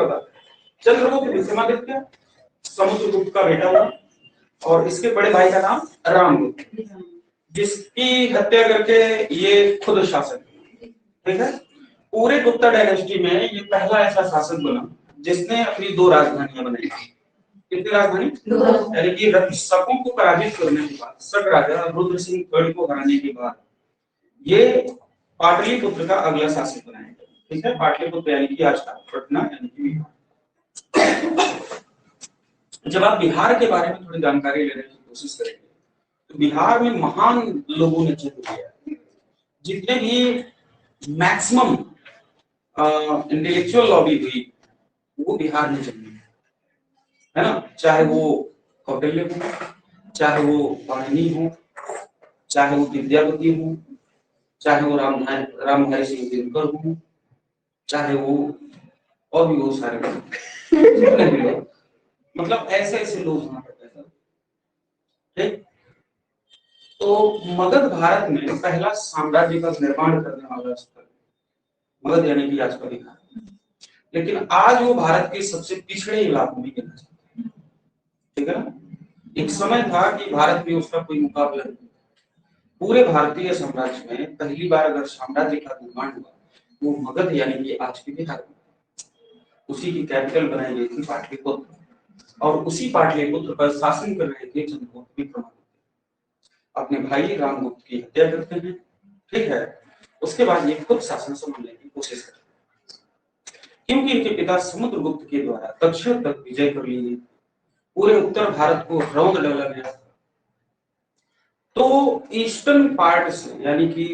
बताते हैं। चंद्रगुप्त विक्रमादित्य समुद्रगुप्त का बेटा हुआ और इसके बड़े भाई का नाम रामगुप्त, जिसकी हत्या करके ये खुद शासक, ठीक है। पूरे गुप्ता डायनेस्टी में ये पहला ऐसा शासक बना जिसने अपनी 2 राजधानियां बनाई। कितनी राजधानी? यानी कि शकों को पराजित करने के बाद, शक राजा रुद्र सिंह गढ़ को हराने के बाद ये पाटलिपुत्र का अगला शासक बनाया, ठीक है। पाटलिपुत्र यानी कि आज का पटना यानी कि बिहार। जब आप बिहार के बारे में थोड़ी जानकारी लेने की कोशिश करेंगे तो बिहार में महान लोगों ने जन्म लिया। जितने भी मैक्सिमम इंटेलेक्चुअल लॉबी हुई वो बिहार में जन्मी, है ना। चाहे वो कौटिल्य हो, चाहे वो पाणिनि हो, चाहे वो विद्यापति हो, चाहे वो रामधारी सिंह दिनकर हो, चाहे वो और भी बहुत सारे लोग, मतलब ऐसे ऐसे लोग वहां पर पैदा, ठीक। तो मगध भारत में पहला साम्राज्य का निर्माण करने वाला स्थल मगध यानी कि आज का बिहार, लेकिन आज वो भारत के सबसे पिछड़े इलाकों में गिना जाता है, ठीक है ना। एक समय था कि भारत में उसका कोई मुकाबला नहीं। पूरे भारतीय साम्राज्य में पहली बार अगर साम्राज्य का निर्माण हुआ वो मगध यानी कि आज के बिहार में, उसी की कैपिटल बनाई गई थी पाटलिपुत्र, और उसी पाटलिपुत्र पर शासन कर रहे थे चंद्रगुप्त विक्रमादित्य। अपने भाई रामगुप्त की हत्या करते हैं, ठीक है। उसके बाद ये खुद शासन संभालने की कोशिश करते हैं, क्योंकि इनके पिता समुद्रगुप्त के द्वारा दक्षिण तक विजय कर ली गई, पूरे उत्तर भारत को रौंद डाला गया। तो ईस्टर्न पार्ट से यानी कि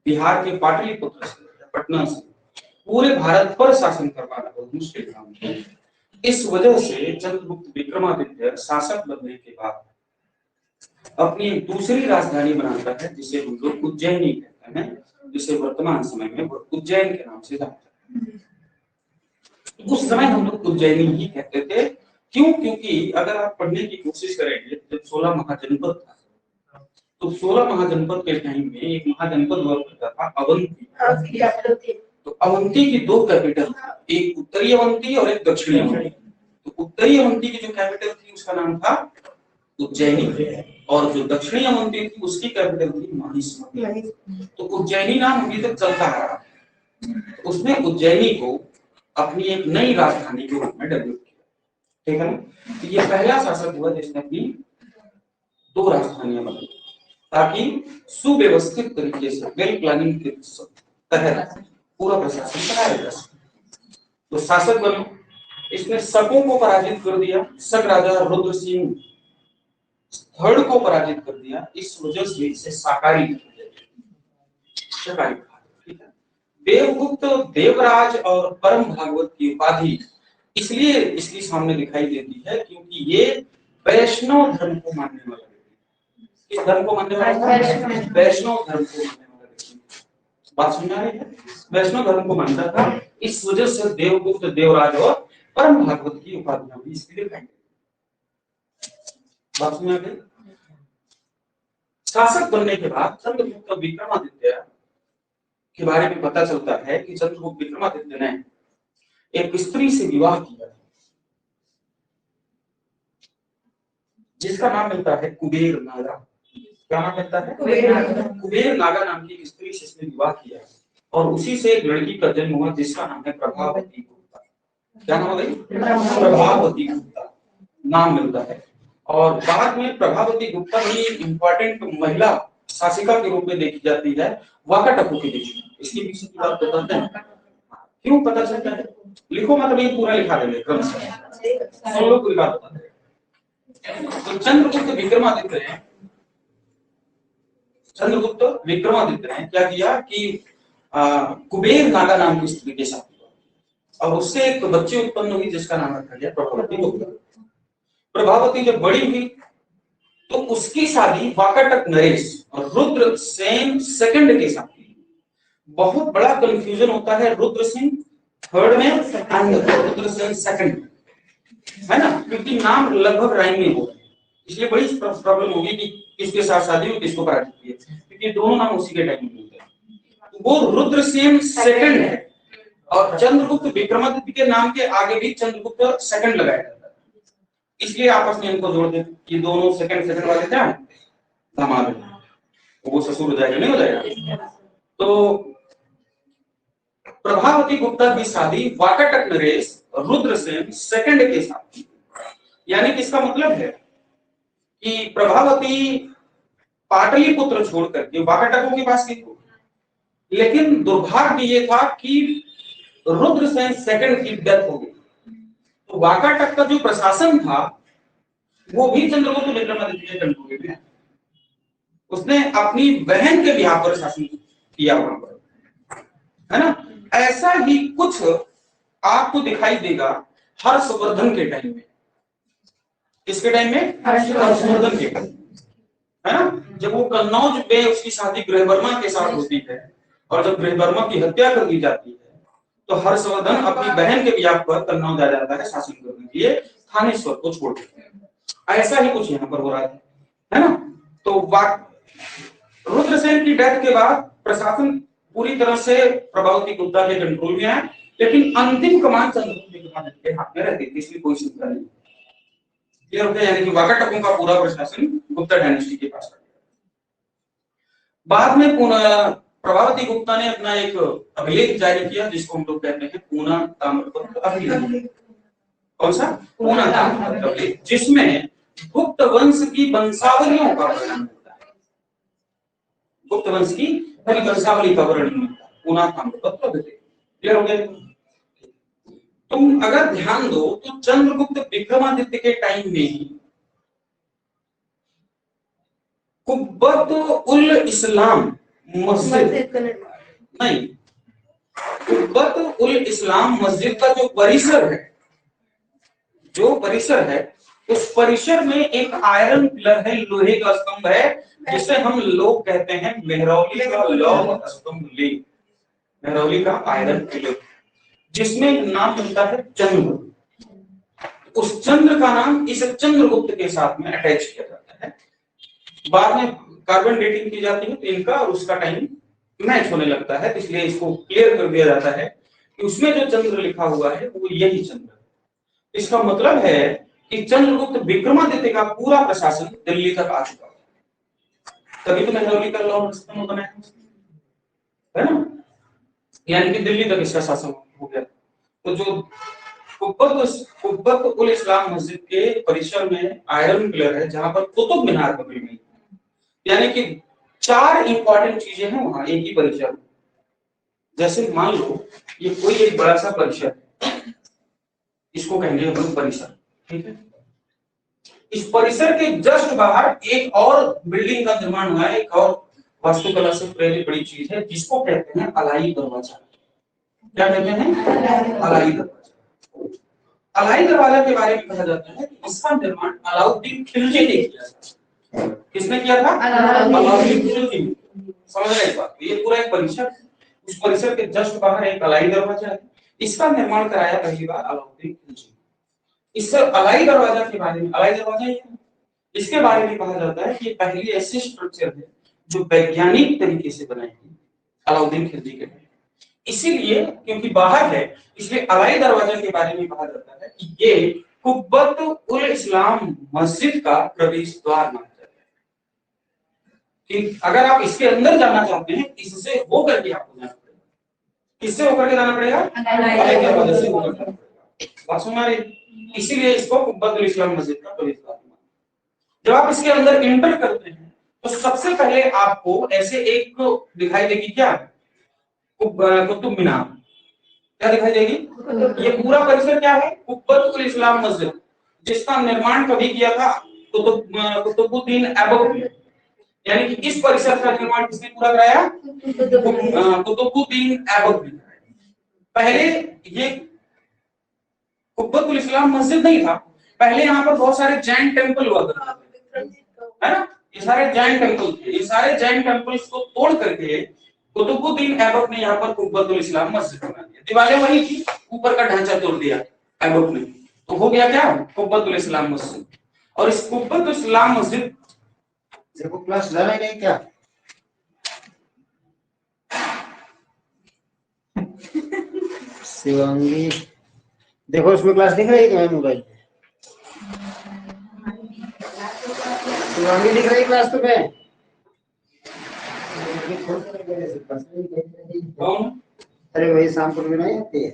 बिहार के पाटलिपुत्र से, पटना से पूरे भारत पर शासन करवाना बहुत मुश्किल काम था। इस वजह से चंद्रगुप्त विक्रमादित्य शासक बनने के बाद अपनी एक दूसरी राजधानी बनाता है जिसे हम लोग उज्जैनी कहते हैं, जिसे वर्तमान समय में उज्जैन के नाम से जानते हैं। उस समय हम लोग उज्जैनी ही कहते थे। क्यों? क्योंकि अगर आप पढ़ने की कोशिश करेंगे, जब 16 महाजनपद था तो 16 महाजनपद के टाइम में एक महाजनपद हुआ करता था अवंती। तो अवंती की 2 कैपिटल, एक उत्तरी अवंती और एक दक्षिणी अवंती। तो उत्तरी अवंती की जो कैपिटल थी उसका नाम था उज्जैनी, और जो दक्षिणी अवंती थी उसकी कैपिटल थी महिषमती। तो उज्जैनी नाम अभी तक चलता है। उसने उज्जैनी को अपनी एक नई राजधानी के रूप में डेवलप किया, ठीक है ना। तो ये पहला शासक हुआ जिसने अपनी 2 राजधानियां बनाई ताकि सुव्यवस्थित तरीके से, वेल प्लानिंग के तहत पूरा प्रशासन चलाया जा सके। तो शासक बनो, इसने शकों को पराजित कर दिया, शक राजा रुद्र सिंह थर्ड को पराजित कर दिया। इस वजह से इसे शाकाहारी, ठीक है। देवगुप्त, देवराज और परम भागवत की उपाधि इसलिए इसके सामने दिखाई देती है क्योंकि ये वैष्णव धर्म को मानने वाला व्यक्ति। किस धर्म को मानने वाला? वैष्णव धर्म को मानने वाला व्यक्ति। बात समझ आ रही है? वैष्णव धर्म को मानता था, इस वजह से देवगुप्त, देवराज और परम भागवत की उपाधियां भी इसलिए दिखाई देती। बात समझ आ गई? शासक बनने के बाद चंद्रगुप्त विक्रमादित्य के बारे में पता चलता है कि चंद्रगुप्त विक्रमादित्य ने एक स्त्री से विवाह किया जिसका नाम मिलता है कुबेर नागा। क्या नाम मिलता है? कुबेर नागा नाम की स्त्री से इसने विवाह किया और उसी से एक लड़की का जन्म हुआ जिसका नाम है प्रभावती गुप्ता। क्या नाम है? प्रभावती गुप्ता नाम मिलता है। और बाद में प्रभावती गुप्ता बड़ी इंपॉर्टेंट महिला शासिका के रूप में देखी जाती है वाकाटकों के बीच में। इसके पीछे की बात बताते हैं, क्यों पता चलता है? लिखो, मतलब ये पूरा लिखा देंगे क्रम से, सब लोग पूरी बात बताते हैं। तो चंद्रगुप्त विक्रमादित्य ने क्या किया कि कुबेर नागा नाम की स्त्री के साथ और उससे एक बच्ची उत्पन्न हुई जिसका नाम रखा गया प्रभावती गुप्ता। प्रभावती जब बड़ी हुई तो उसकी शादी वाकाटक नरेश और रुद्र सेन सेकंड के साथ की। बहुत बड़ा कंफ्यूजन होता है रुद्र सिंह थर्ड में और रुद्र सेन सेकंड में, है ना, क्योंकि नाम लगभग राइम में हो, इसलिए बड़ी प्रॉब्लम होगी कि किसके साथ शादी हुई, किसको पराजित किया, क्योंकि दोनों नाम उसी के टाइम में होते हैं। वो रुद्र सेन सेकंड है और चंद्रगुप्त विक्रमादित्य के नाम के आगे भी चंद्रगुप्त सेकंड लगाया जाता है, इसलिए आपस में इनको जोड़ देते कि दोनों सेकंड सेकंड वाले क्या है, दामाद है, वो ससुर हो जाएगा, नहीं हो जाएगा। तो प्रभावती गुप्ता की शादी वाकाटक नरेश रुद्रसेन सेकंड के साथ, यानी कि इसका मतलब है कि प्रभावती पाटलिपुत्र छोड़ करके वाकाटकों के पास गई, लेकिन दुर्भाग्य ये था कि रुद्रसेन सेकंड की डेथ हो गई, तो वाकाटक का जो प्रशासन था वो भी चंद्रगुप्त विक्रमादित्य के कंट्रोल में। उसने अपनी बहन के बिहार पर शासन किया वहां पर, है ना। ऐसा ही कुछ आपको दिखाई देगा हर्षवर्धन के टाइम में। किसके टाइम में? हर्षवर्धन के टाइम, है ना। जब वो कन्नौज में उसकी शादी गृहवर्मा के साथ होती है और जब गृहवर्मा की हत्या कर दी जाती है तो हर्षवर्धन अपनी बहन के विवाह पर कन्नौज आ जाता है शासन करने के लिए, थानेश्वर को छोड़ देते हैं। ऐसा ही कुछ यहाँ पर हो रहा है ना। तो रुद्रसेन की डेथ के बाद प्रशासन पूरी तरह से प्रभावती गुप्ता के कंट्रोल में है, लेकिन अंतिम कमान चंद्रगुप्त के हाथ में रहती थी, इसलिए कोई चिंता नहीं। क्लियर हो गया? यानी कि वाकाटकों का पूरा प्रशासन गुप्ता डायनेस्टी के पास। बाद में प्रभावती गुप्ता ने अपना एक अभिलेख जारी किया जिसको हम लोग कहते हैं पूना ताम्रपत्र अभिलेख। कौन सा? पूना ताम्रपत्र अभिलेख, जिसमें गुप्त वंश की वंशावलियों का वर्णन होता है। गुप्त वंश की पूरी वंशावली का वर्णन होता है पूना ताम्रपत्र अभिलेख। क्लियर हो गया? तुम अगर ध्यान दो तो चंद्रगुप्त विक्रमादित्य के टाइम में ही कुब्बत उल इस्लाम मस्जिद नहीं, कुब्बत उल इस्लाम मस्जिद का जो परिसर है उस परिसर में एक आयरन पिलर है, लोहे का स्तंभ है, जिसे हम लोग कहते हैं मेहरौली का लौह स्तंभ, मेहरौली का आयरन पिलर, जिसमें नाम मिलता है चंद्र। उस चंद्र का नाम इस चंद्रगुप्त के साथ में अटैच किया जाता है। बाद में कार्बन डेटिंग की जाती है तो इनका और उसका टाइम मैच होने लगता है, इसलिए इसको क्लियर कर दिया जाता है कि उसमें जो चंद्र लिखा हुआ है वो यही चंद्र है। इसका मतलब है कि चंद्रगुप्त विक्रमादित्य का पूरा प्रशासन दिल्ली तक आ चुका है, तभी तो मेहरौली का लौह स्तंभ बना है ना, यानी कि दिल्ली तक इसका शासन हो गया। तो जो कुब्बत उल इस्लाम मस्जिद के परिसर में आयरन पिलर है जहां पर कुतुब मीनार बनी हुई, यानी कि 4 इंपॉर्टेंट चीजें हैं वहां एक ही परिसर में। जैसे मान लो ये कोई एक बड़ा सा परिसर, इसको कहेंगे हम परिसर, ठीक है। इस परिसर के जस्ट बाहर एक और बिल्डिंग का निर्माण हुआ है, एक और वास्तुकला से प्रेरित बड़ी चीज है जिसको कहते हैं अलाई दरवाजा। क्या कहते हैं? अलाई दरवाजा। अलाई दरवाजा के बारे में कहा जाता है कि इसका निर्माण अलाउद्दीन खिलजी ने किया था। किसने किया था? अलाउद्दीन खिलजी। समझ रहे इस बात? ये पूरा एक परिसर, उस परिसर के जस्ट बाहर एक अलाई दरवाजा है, इसका निर्माण कराया पहली बार अलाउद्दीन खिलजी। इस अलाई दरवाजा के बारे में, अलाई दरवाजा ये इसके बारे में कहा जाता है कि पहली ऐसी स्ट्रक्चर है जो वैज्ञानिक तरीके से बनाई गई अलाउद्दीन खिलजी के टाइम। इसीलिए क्योंकि बाहर है इसलिए अलाई दरवाजा के बारे में कहा जाता है कि ये कुब्बत उल इस्लाम मस्जिद का प्रवेश द्वार माना जाता है। कि अगर आप इसके अंदर जाना चाहते हैं इससे होकर के आपको जाना पड़ेगा। किससे होकर के जाना पड़ेगा? अलाई दरवाजे से होकर जाना पड़ेगा। बात सुन रहे? इसीलिए इसको कुब्बत उल इस्लाम मस्जिद का प्रवेश द्वार। जब आप इसके अंदर एंटर करते हैं तो सबसे पहले आपको ऐसे एक दिखाई देगी, क्या? कुतुब मीनार। क्या दिखाई देगी? ये पूरा परिसर क्या है? कुब्बत उल इस्लाम मस्जिद, जिसका निर्माण कभी किया था? कुतुबुद्दीन ऐबक ने। यानी कि इस परिसर का निर्माण किसने पूरा कराया? कुतुबुद्दीन ऐबक ने। पहले ये कुब्बत उल इस्लाम मस्जिद नहीं था, पहले यहाँ पर बहुत सारे जैन टेंपल हुआ करते थे, है ना। ये सारे जैन टेंपल थे, ये सारे जैन टेंपल्स को तोड़ करके कुतुबुद्दीन ऐबक ने यहाँ पर कुब्बत उल इस्लाम मस्जिद बना दिया। दीवारें वही थी, ऊपर का ढांचा तोड़ दिया ऐबक ने, तो हो गया क्या? कुब्बत उल इस्लाम मस्जिद। और इस कुब्बत उल इस्लाम मस्जिद देखो क्लास जाना नहीं क्या? शिवांगी, देखो उसमें क्लास दिख रही है तुम्हें मोबाइल पे? शिवांगी दिख रही क्लास तुम्हें? कौन? अरे वही शामपुर में नहीं आती है?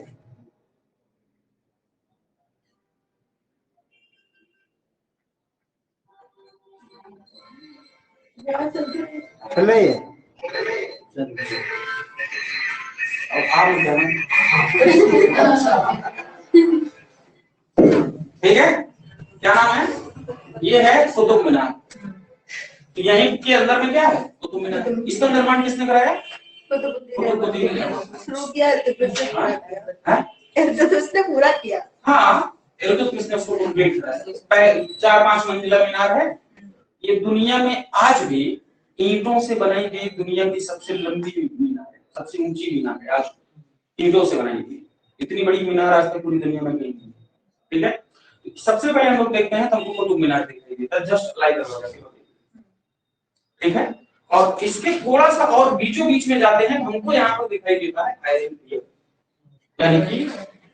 चल रही है? अब आप जाना। ठीक है, क्या नाम है? ये है कुतुब मीनार। तो यहीं के अंदर में क्या है? कुतुब मीनार। इसका निर्माण किसने कराया? कुतुबुद्दीन ने। शुरू किया, इल्तुतमिश ने पूरा किया। हाँ, इल्तुतमिश ने उसको कंप्लीट कराया। 4-5 मंजिला मीनार है। ये दुनिया में आज भी ईंटों से बनाई गई दुनिया की सबसे लंबी मीनार है, सबसे ऊंची मीनार है। आज ईंटों से बनाई गई इतनी बड़ी मीनार आज तक पूरी दुनिया में नहीं है। ठीक है, सबसे पहले हम लोग देखते हैं तो हमको कुतुब मीनार दिखाई देता है, जस्ट लाइक ठीक है। और इसके थोड़ा सा और बीचों बीच में जाते हैं, हमको यहाँ पर दिखाई देता है आयरन पिलर, यानी कि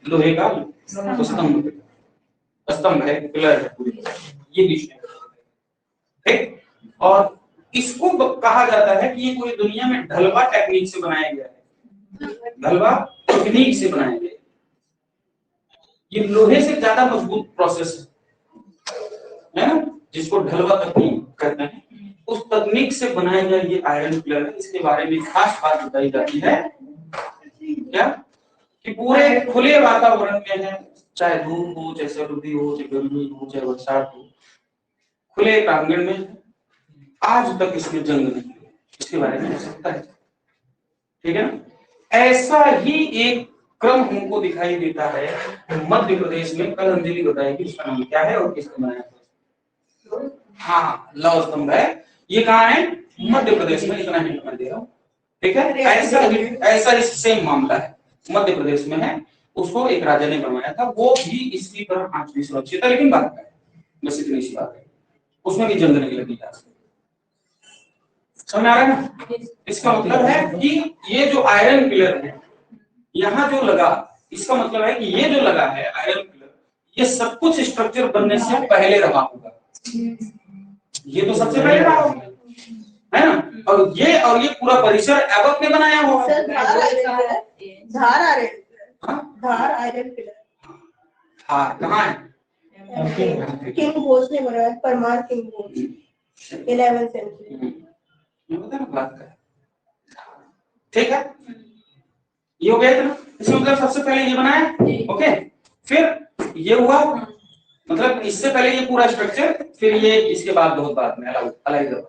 लोहे का स्तंभ। स्तंभ है, पिलर है पूरी, ये बीच में। ठीक, और इसको कहा जाता है कि ये पूरी दुनिया में ढलवा टेक्निक से बनाया गया है। ढलवा टेक्निक से बनाया गया, ये लोहे से ज्यादा मजबूत प्रोसेस है ना, जिसको ढलवा तकनीक कहते हैं। उस तकनीक से बनाया गया ये आयरन पिलर है। इसके बारे में खास बात बताई जाती है क्या, कि पूरे खुले वातावरण में है, चाहे धूप हो, चाहे सर्दी हो, चाहे गर्मी हो, चाहे बरसात हो, खुले प्रांगण में आज तक इसमें जंग नहीं हुई। इसके बारे में हो सकता है, ठीक है ना। ऐसा ही एक क्रम हमको दिखाई देता है मध्य प्रदेश में। कल अंजलि बताएगी इसका नाम क्या है और किसने बनाया। हाँ, लौह स्तंभ है। ये कहाँ है? मध्य प्रदेश में। इतना हिंट मैं दे रहा हूँ, ठीक है। ऐसा ही सेम मामला है, मध्य प्रदेश में है। उसको एक राजा ने बनवाया था, वो भी इसकी तरह आज भी सुरक्षित है, लेकिन बात है बस इतनी सी बात है, उसमें भी जंग नहीं लगी। समझ आ रहा है ना? इसका मतलब है कि ये जो आयरन पिलर है यहाँ जो लगा, इसका मतलब है कि ये जो लगा है आयरन पिलर, ये सब कुछ स्ट्रक्चर बनने से पहले रहा होगा। ये तो सबसे पहले रहा होगा, है ना। और ये पूरा परिसर एबक ने बनाया होगा। धार आयरन पिलर। हाँ, कहाँ है? किंग घोष ने बनाया, परमार किंग घोष, 11वीं सेंचुरी। बात कर, ठीक है। ये हो गया ना, इसमें मतलब सबसे पहले ये बनाया, ओके। फिर ये हुआ, मतलब इससे पहले ये पूरा स्ट्रक्चर, फिर ये इसके बाद बहुत बाद में अलग।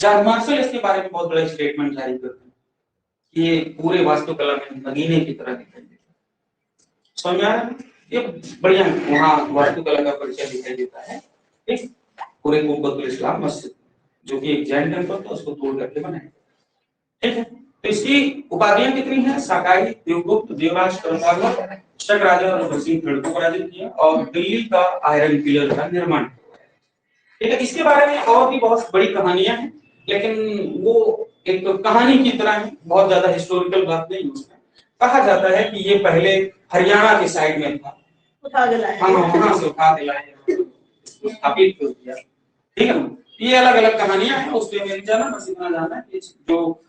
जॉन मार्शल इसके बारे में बहुत बड़ा स्टेटमेंट जारी करते हैं कि ये पूरे वास्तुकला में नगीने की तरह दिखाई देता है। समझ में आ रहा है? ये बढ़िया वहाँ वास्तुकला का परिचय दिखाई देता है। ठीक, पूरे कुतुब इस्लाम मस्जिद जो कि एक जैन टेम्पल था, उसको तोड़ करके बनाया। ठीक है, तो इसकी उपाधियां कितनी हैं? साकाई, देवगुप्त, देवराज, करमवाला, शक राजा और भसीन खड़ को पराजित किया और दिल्ली का आयरन पिलर का निर्माण किया। ठीक है, इसके बारे में और भी बहुत बड़ी कहानियां हैं, लेकिन वो एक कहानी की तरह है, बहुत ज्यादा हिस्टोरिकल बात नहीं। उसमें कहा जाता है कि ये पहले हरियाणा के साइड में था, उठा के लाए, वहां से उठा के लाए, स्थापित कर दिया। ठीक है, ये अलग अलग कहानियां हैं, उससे मेरी जाना बस इतना जानना है कि जो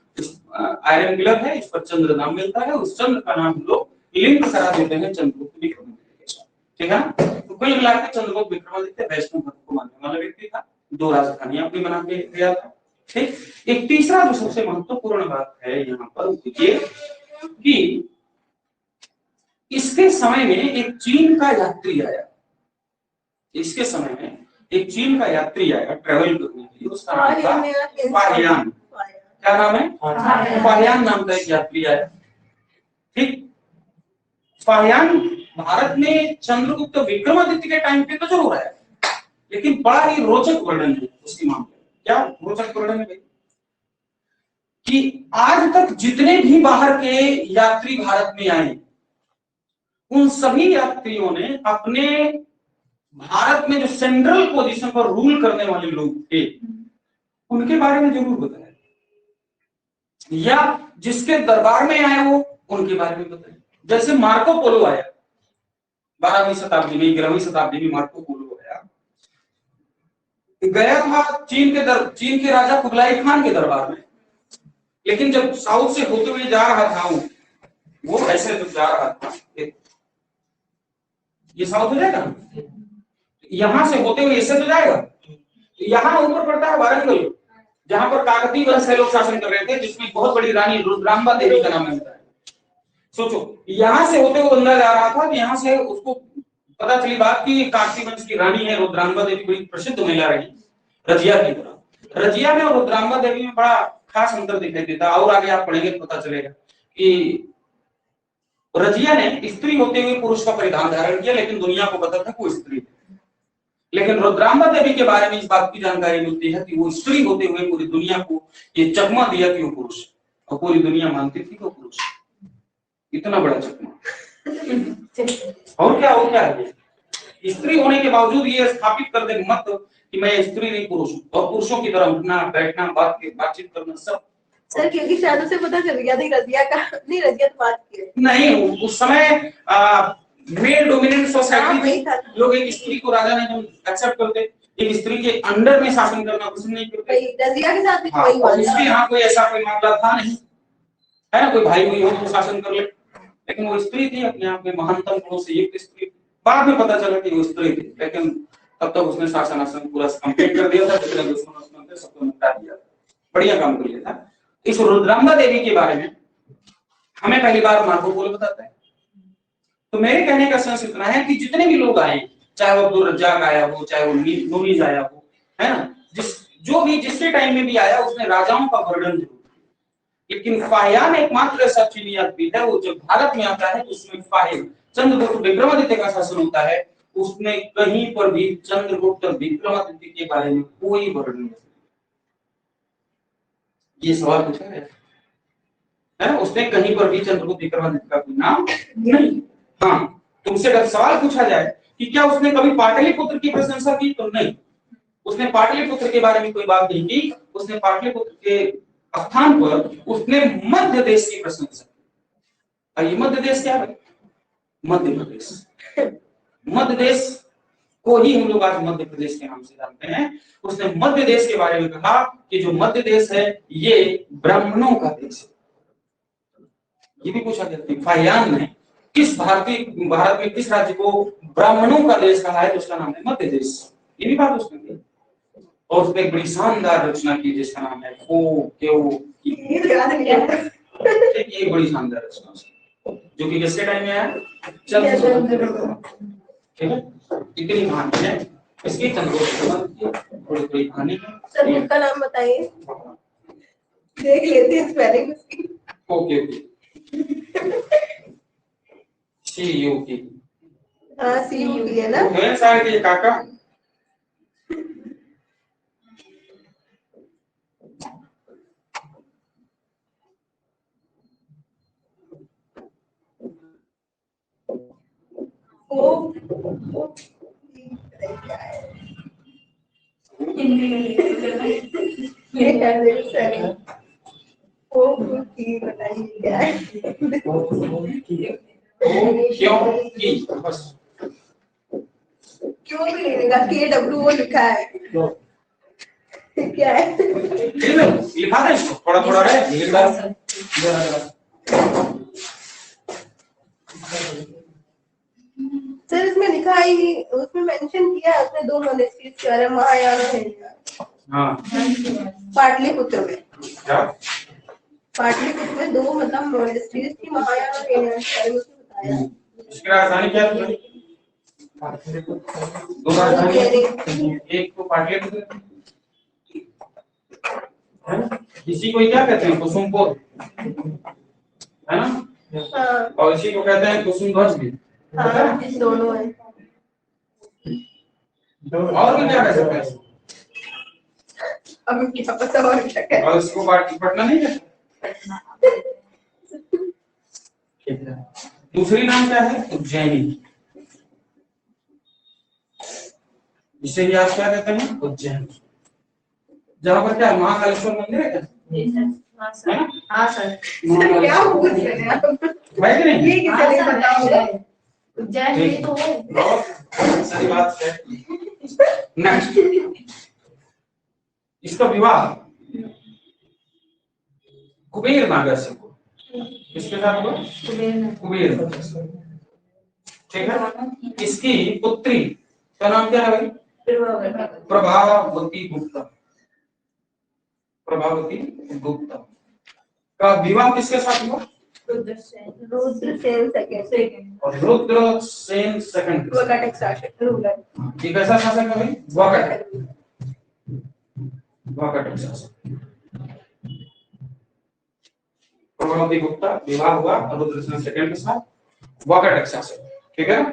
आयरन पिलर है इस पर चंद्र नाम मिलता है, उस चंद्र का नाम हम लोग लिंक करा देते हैं चंद्रगुप्त विक्रमादित्य के साथ। ठीक है ना, तो कुल मिलाकर चंद्रगुप्त विक्रमादित्य वैष्णव धर्म को मानने वाला व्यक्ति था, 2 राजधानियां अपनी बना के गया था। ठीक, एक तीसरा जो सबसे महत्वपूर्ण बात है यहाँ पर ये कि इसके समय में एक चीन का यात्री आया। इसके समय में एक चीन का यात्री आया ट्रेवल करने के लिए, उसका नाम था फाहियान। क्या नाम है? फाहियान नाम का एक यात्री आया। ठीक, फाहियान भारत में चंद्रगुप्त विक्रमादित्य के टाइम पे तो जरूर आया, लेकिन बड़ा ही रोचक वर्णन है उसके मामले में। क्या रोचक वर्णन है भाई? कि आज तक जितने भी बाहर के यात्री भारत में आए, उन सभी यात्रियों ने अपने भारत में जो सेंट्रल पोजीशन पर रूल करने वाले लोग थे उनके बारे में जरूर बताया, या जिसके दरबार में आए वो उनके बारे में बताया। जैसे मार्को पोलो आया 12वीं शताब्दी में, 11वीं शताब्दी में मार्को पोलो आया, गया था चीन के राजा कुबलाई खान के दरबार में। लेकिन जब साउथ से होते हुए जा रहा था वो ऐसे जब जा रहा था, ये साउथ हो जाएगा, यहां से होते हुए ऐसे तो जाएगा, यहाँ ऊपर पड़ता है वारंगल, जहां पर काकतीय वंश के लोग शासन कर रहे थे, जिसमें बहुत बड़ी रानी रुद्रांबा देवी का नाम मिलता है। सोचो, यहां से होते हुए बंदा जा रहा था, यहाँ से उसको पता चली बात कि काकतीय वंश की रानी है रुद्रांबा देवी, बड़ी प्रसिद्ध महिला रही रजिया की तरह। रजिया में और रुद्रांबा देवी में बड़ा खास अंतर दिखाई देता है, और आगे आप पढ़ेंगे तो पता चलेगा कि रजिया ने स्त्री होते हुए पुरुष का परिधान धारण किया, लेकिन दुनिया को पता था कि वो स्त्री है। लेकिन रुद्रांबा देवी के बारे में इस बात की जानकारी मिलती है कि वो स्त्री होते हुए पूरी दुनिया को ये चकमा दिया कि वो पुरुष, और पूरी दुनिया मानती थी कि वो पुरुष। इतना बड़ा चकमा। और क्या है, स्त्री होने के बावजूद ये स्थापित कर दे मत कि मैं स्त्री नहीं पुरुष हूँ, और पुरुषों की तरह उठना बैठना बातचीत करना सब। सर क्योंकि शायद उसे पता चल गया था रजिया का, नहीं रजिया तो बात की नहीं, उस समय मेल डोमिनेंट सोसाइटी थी, लोग एक स्त्री को राजा नहीं एक्सेप्ट करते, एक स्त्री के अंडर में शासन करना पसंद नहीं करते। रजिया के साथ भी हाँ, वही बात इसलिए यहाँ कोई ऐसा कोई मामला था नहीं, है ना, कोई भाई हुई हो तो शासन कर ले, लेकिन वो स्त्री थी, अपने आप में महानतम गुणों से युक्त स्त्री। बाद में पता चला कि वो स्त्री थी, लेकिन तब तक उसने शासन पूरा कंप्लीट कर दिया था, जितने दुश्मन थे सबको निपटा दिया, बढ़िया काम कर लिया था। इस रुद्रांबा देवी के बारे में हमें पहली बार मार्को पोलो बताता है। तो मेरे कहने का सेंस इतना है कि जितने भी लोग आए, चाहे वो अब्दुल रज्जाक आया हो, चाहे वो नूनीज आया हो, है ना, जिसके टाइम में भी आया, उसने राजाओं का वर्णन जरूर किया। लेकिन फाहियान एकमात्र ऐसा चीनी आदमी है, वो जब भारत में आता है तो उसमें फाहियान चंद्रगुप्त विक्रमादित्य का शासन होता है, उसने कहीं पर भी चंद्रगुप्त विक्रमादित्य के बारे में कोई वर्णन नहीं। ये सवाल पूछा है ना, उसने कहीं पर भी चंद्रगुप्त विक्रमादित्य का कोई नाम नहीं। हाँ, तुमसे अगर सवाल पूछा जाए कि क्या उसने कभी पाटलिपुत्र की प्रशंसा की, तो नहीं, उसने पाटलिपुत्र के बारे में कोई बात नहीं की। उसने पाटलिपुत्र के स्थान पर उसने मध्य देश की प्रशंसा की। ये मध्य देश क्या है? मध्य प्रदेश। मध्य देश को ही हम लोग आज मध्य प्रदेश के नाम से जानते हैं। उसने मध्य देश के बारे में कहा कि जो मध्य देश है ये ब्राह्मणों का देश है। ये भी पूछा जाता है फाहियान ने भारत में किस राज्य को ब्राह्मणों का देश कहा है, तो उसका नाम है मध्य देश। ये भी बात उसने की, और उसने एक बड़ी शानदार रचना की जिसका नाम है एक बड़ी शानदार रचना, जो कि किसके टाइम में आया? चंद्रगुप्त। ठीक है, इतनी कहानी है इसकी, चंद्रगुप्त की बड़ी बड़ी कहानी है। सर उनका नाम बताइए, देख लेते हैं स्पेलिंग उसकी। Okay CUP। हाँ CUP है ना, है शायद ये काका। वो हिंदी में ये कर दे सर, वो बताइए क्या है? क्यों भी लिखेगा, KWO लिखा है, क्या है? लिखा है इसको थोड़ा थोड़ा है। सर इसमें लिखा है, उसमें मेंशन किया है उसने 2 मोनेस्ट्रीज के बारे में, महायान है। हाँ, पाटलिपुत्र में क्या? पाटलिपुत्र में 2 मतलब मोनेस्ट्रीज की, महायान और हेलियन के बारे में उसने बताया। इसकी राजधानी क्या है? 2 राजधानी, एक तो पाटलिपुत्र है ना, इसी को क्या कहते हैं? कुसुमपुर, है ना? हाँ। और इसी को कहते हैं कुसुमध्वज भी। हाँ, दोनों है। और भी क्या कह सकते हैं? अब क्या पता और क्या कहते हैं? और इसको पटना नहीं कहते। दूसरी नाम क्या है? उज्जैनी, जिसे भी आप क्या कहते हैं? उज्जैन, जहाँ पर क्या महाकालेश्वर मंदिर है क्या? हाँ है सर। ना? हाँ सर। नॉन क्या पूछ रहे हैं आप? है कि नहीं? ये किसे नहीं बताओ? उज्जैन में तो है। बहुत सही बात है। नेक्स्ट, इसका विवाह कुबेर नागर से हुआ। किसके साथ हुआ? कुबेर नागर से। ठीक है। इसकी पुत्री का नाम क्या है भाई? प्रभावती गुप्ता। प्रभावती गुप्ता का विवाह किसके साथ हुआ? रुद्रसेन सेकंड। और रुद्रसेन सेकंड। वकाटक शासक रूलर। ये कैसा शासक है भाई? वकाटक। वकाटक शासक। प्रभावती गुप्ता विवाह हुआ रुद्रसेन सेकंड के साथ, वकाटक शासक। ठीक है।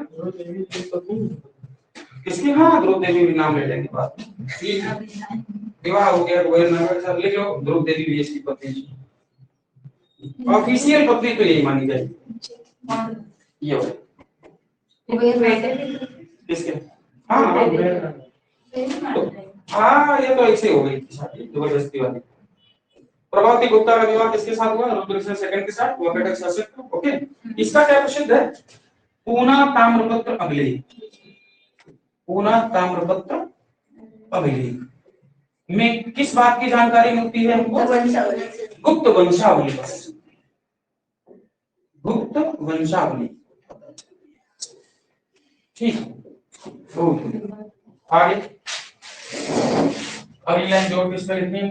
किसकी? हाँ, ध्रुव देवी भी नाम ले लेंगे बाद में। विवाह हो गया कुबेर नागर के साथ, लिख लो ध्रुव देवी भी इसकी पत्नी। ऑफिशियल पत्नी तो यही मानी जाएगी। ये हो किसके? हाँ हाँ, ये तो ऐसे हो गई शादी जबरदस्ती वाली। प्रभावती गुप्ता का विवाह किसके साथ हुआ? रुद्रसेन सेकंड के साथ, वकाटक शासक। ओके। इसका क्या प्रसिद्ध है? पूना ताम्रपत्र अभिलेख। पूना ताम्रपत्र अभिलेख में किस बात की जानकारी मिलती है हमको? गुप्त वंशावली। गुप्त वंशावली। ठीक। आगे अगली लाइन जोड़ के इसमें लिखनी है,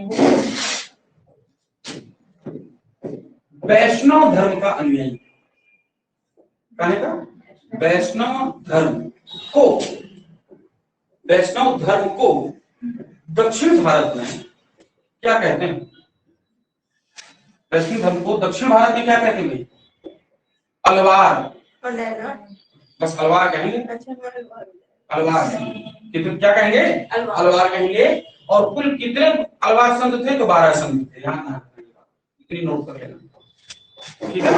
वैष्णव धर्म का अनुयायी। कहने का वैष्णव धर्म को, वैष्णव धर्म को दक्षिण भारत में क्या कहते हैं? वैष्णव धर्म को दक्षिण भारत में क्या कहते हैं भाई? अलवार। बस अलवार कहेंगे। अलवार कितने क्या कहेंगे? अलवार कहेंगे। और कुल कितने अलवार संत थे? तो 12 संत थे। यहाँ इतनी नोट कर लेना। ठीक है।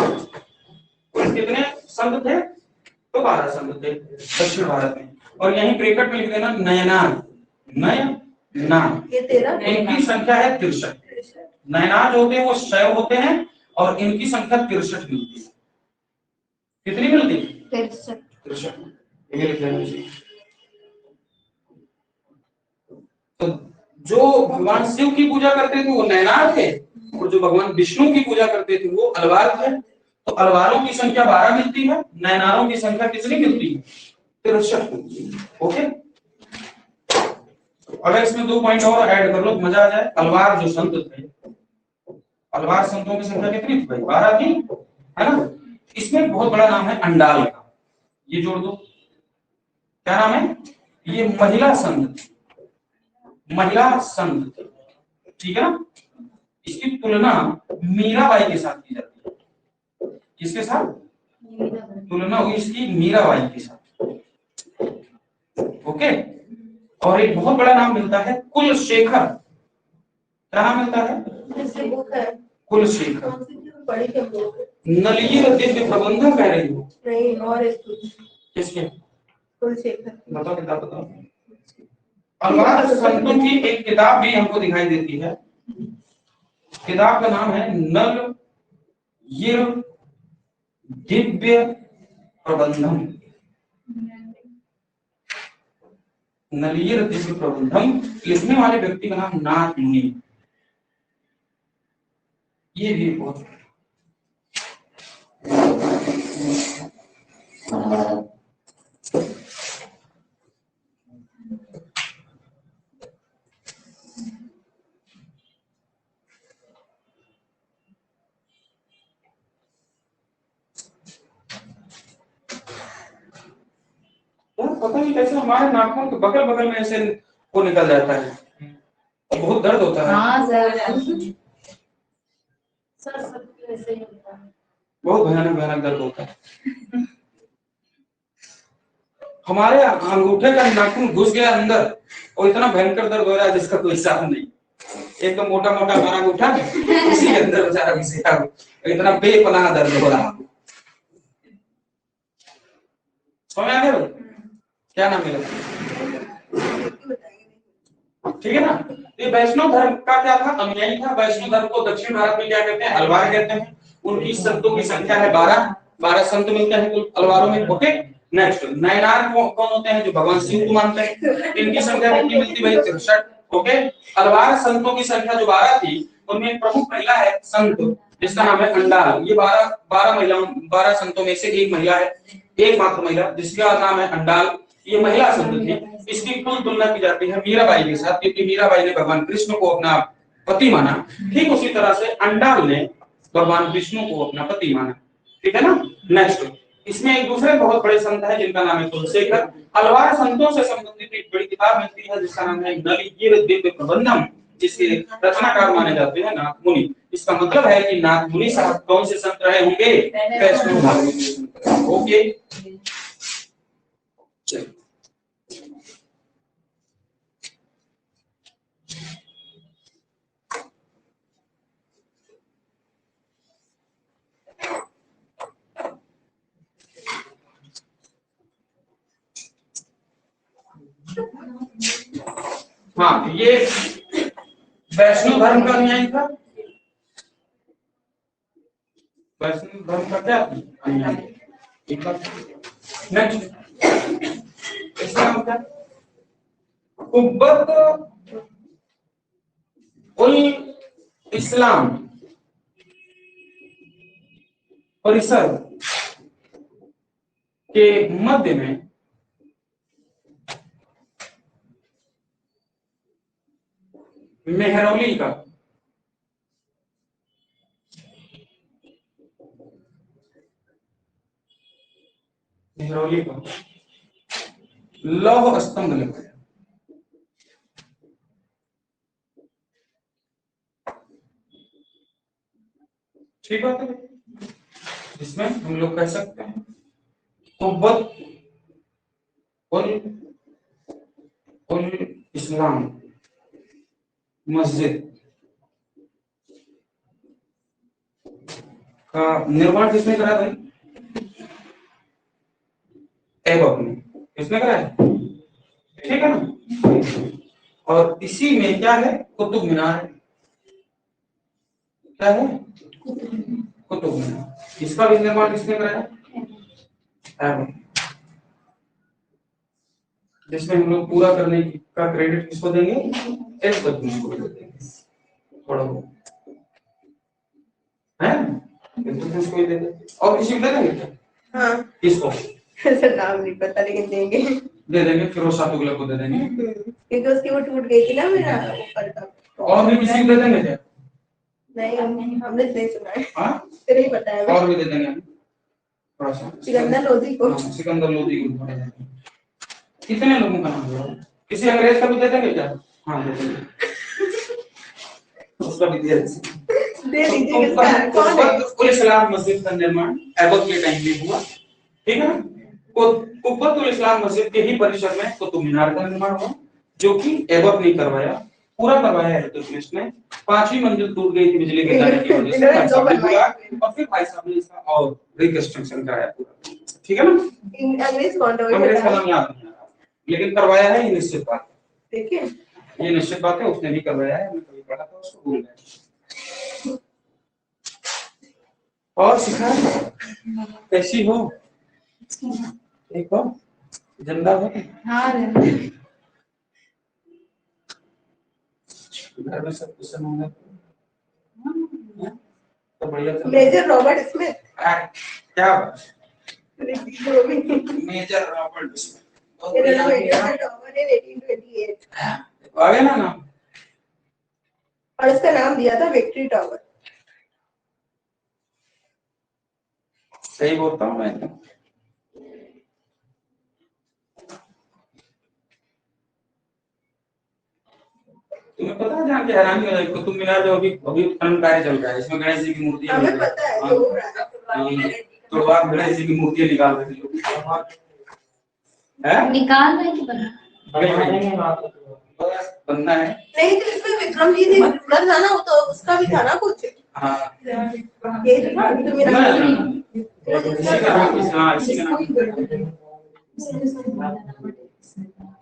कुल कितने संत थे? तो 12 संत थे दक्षिण भारत में। और यहीं ब्रैकेट में लिख देना नयनार। नयनार इनकी संख्या है 63। नयनार जो होते हैं वो शैव होते हैं और इनकी संख्या 63 मिलती है। कितनी मिलती है? 63। ये लिख लेना चाहिए। तो जो भगवान शिव की पूजा करते थे वो नयनार थे, और जो भगवान विष्णु की पूजा करते थे वो अलवार थे। तो अलवारों की संख्या 12 मिलती है, नयनारों की संख्या कितनी मिलती है? 63। ओके। अगर इसमें 2 पॉइंट और ऐड कर लो तो मजा आ जाए। अलवार जो संत थे, अलवार संतों की संख्या कितनी थी भाई? 12 थी, है ना? इसमें बहुत बड़ा नाम है अंडाल का, ये जोड़ दो। क्या नाम है? ये महिला संत, महिला संत। ठीक है ना? इसकी तुलना मीराबाई के साथ की जाती है। किसके साथ तुलना हुई इसकी? मीराबाई के साथ। ओके। और एक बहुत बड़ा नाम मिलता है कुलशेखर। क्या नाम मिलता है? कुलशेखर। नलियर दिव्य प्रबंधन कह रही हो? नहीं, और किसके? कुलशेखर। बताओ किताब बताओ। अलवार संतों की एक किताब भी हमको दिखाई देती है। किताब का नाम है नल ये दिव्य प्रबंधम। नलियर दिव्य प्रबंधम। लिखने वाले व्यक्ति का नाम नाथ मुनि। ये भी बहुत पता नहीं कैसे हमारे नाखून के बगल बगल में ऐसे वो निकल जाता है, बहुत दर्द होता है। हाँ सर, सब ऐसे ही होता है। बहुत भयानक भयानक दर्द होता है। हमारे अंगूठे का नाखून घुस गया अंदर और इतना भयंकर दर्द हो रहा है जिसका कोई हिसाब नहीं। एक तो मोटा मोटा हमारा अंगूठा उसी के अंदर बेचारा घुस गया, इतना बेपनाह दर्द हो रहा। समझ आ गया? क्या नाम है? ठीक है ना? ये वैष्णव धर्म का क्या था, अनुयायी था। वैष्णव धर्म को दक्षिण भारत में क्या कहते हैं, अलवार कहते हैं। उनकी संतों की संख्या है 12 संत मिलते हैं कुल अलवारों में। ओके, नेक्स्ट नयनार कौन होते हैं, जो भगवान शिव को मानते हैं। इनकी संख्या कितनी मिलती है, 63। ओके, अलवार संतों की संख्या जो 12 थी, उनमें एक प्रमुख महिला है संत, जिसका नाम है अंडाल। ये 12 संतों में से एक महिला है, एकमात्र महिला, जिसका नाम है अंडाल। ये महिला संत थी। इसकी कुल तुलना की जाती है मीराबाई के साथ, क्योंकि मीराबाई ने भगवान कृष्ण को अपना पति माना। ठीक उसी तरह से अंडाल ने भगवान विष्णु को अपना पति माना। ठीक है ना। नेक्स्ट, इसमें एक दूसरे बहुत बड़े संत है जिनका नाम है कुलशेखर। अलवार संतों से संबंधित एक बड़ी किताब मिलती है जिसका नाम है नलिकीर दिव्य प्रबंधम, जिसके रचनाकार माने जाते हैं नाथ मुनि। इसका मतलब है कि नाथ मुनि साहब कौन से संत रहे होंगे, वैष्णव धर्म के संत। ओके, चलिए हाँ, ये वैष्णव धर्म का अनुयायी था। वैष्णव धर्म का क्या अनुयायी। नेक्स्ट, इसका नाम क्या, कुब्बत उल इस्लाम परिसर के मध्य में मेहरौली का लौह स्तंभ लगाया। ठीक बात है, इसमें हम लोग कह सकते हैं कुब्बत उल इस्लाम मस्जिद का निर्माण किसने करा भाई, ऐबक ने। किसने कराया, ठीक है ना। और इसी में क्या है, कुतुब मीनार है। क्या है, कुतुब मीनार। इसका भी निर्माण किसने कराया, ऐबक। जिसमें हम लोग पूरा करने का क्रेडिट किसको देंगे, ऐबक को देंगे। थोड़ा है तो उसको ही दे दे। और किसी को दे देंगे क्या, हाँ किसको, सर नाम नहीं पता लेकिन देंगे, दे देंगे। फिरोज शाह तुगलक को दे देंगे, क्योंकि उसकी वो टूट गई थी ना मेरा ऊपर का। और भी किसी को दे देंगे क्या, नहीं हमने नहीं सुना है। हाँ फिर ही पता है। और भी दे देंगे थोड़ा सा। सिकंदर लोधी को, हाँ, सिकंदर लोधी को। कितने लोगों का नाम है, किसी अंग्रेज का भी दे देंगे क्या, हाँ दे देंगे। उसका भी दे दीजिए। कुल इस्लाम मस्जिद का निर्माण ऐबक के टाइम में हुआ। ठीक है ना। कुब्बतुल इस्लाम मस्जिद के ही परिसर में कुतुब मीनार का निर्माण हुआ, जो कि ऐबक ने करवाया, पूरा करवाया है इल्तुतमिश ने। 5वीं मंजिल टूट गई थी बिजली गिर जाने की वजह से, भाई साहब ने बुलाया और फिर भाई साहब ने इसका और रिकंस्ट्रक्शन कराया पूरा। ठीक है ना। अंग्रेज कौन था, अंग्रेज का नाम याद नहीं आ रहा, लेकिन करवाया है, ये निश्चित बात है। देखिए ये निश्चित बात है, उसने भी करवाया है। हमने कभी पढ़ा था, उसको भूल गए। और शिखा कैसी हो, ठीक हो, जिंदा हो। हाँ घर में सब कुछ होंगे तो बढ़िया। मेजर रॉबर्ट स्मिथ, क्या मेजर रॉबर्ट स्मिथ आ गया ना नाम, और इसका नाम दिया था विक्ट्री टावर। सही बोलता हूँ मैं तो। तुम्हें पता है, जान के हैरानी हो जाएगी, कुतुब मीनार जो अभी उत्खनन कार्य चल रहा है, इसमें गणेश जी की मूर्ति हमें पता है तो आप गणेश जी की मूर्ति निकाल रहे हैं, निकाल रहे हैं बनना है। नहीं तो इसमें विक्रम जी से जुड़ा था ना, वो तो उसका भी था ना कुछ। हाँ ये तो मेरा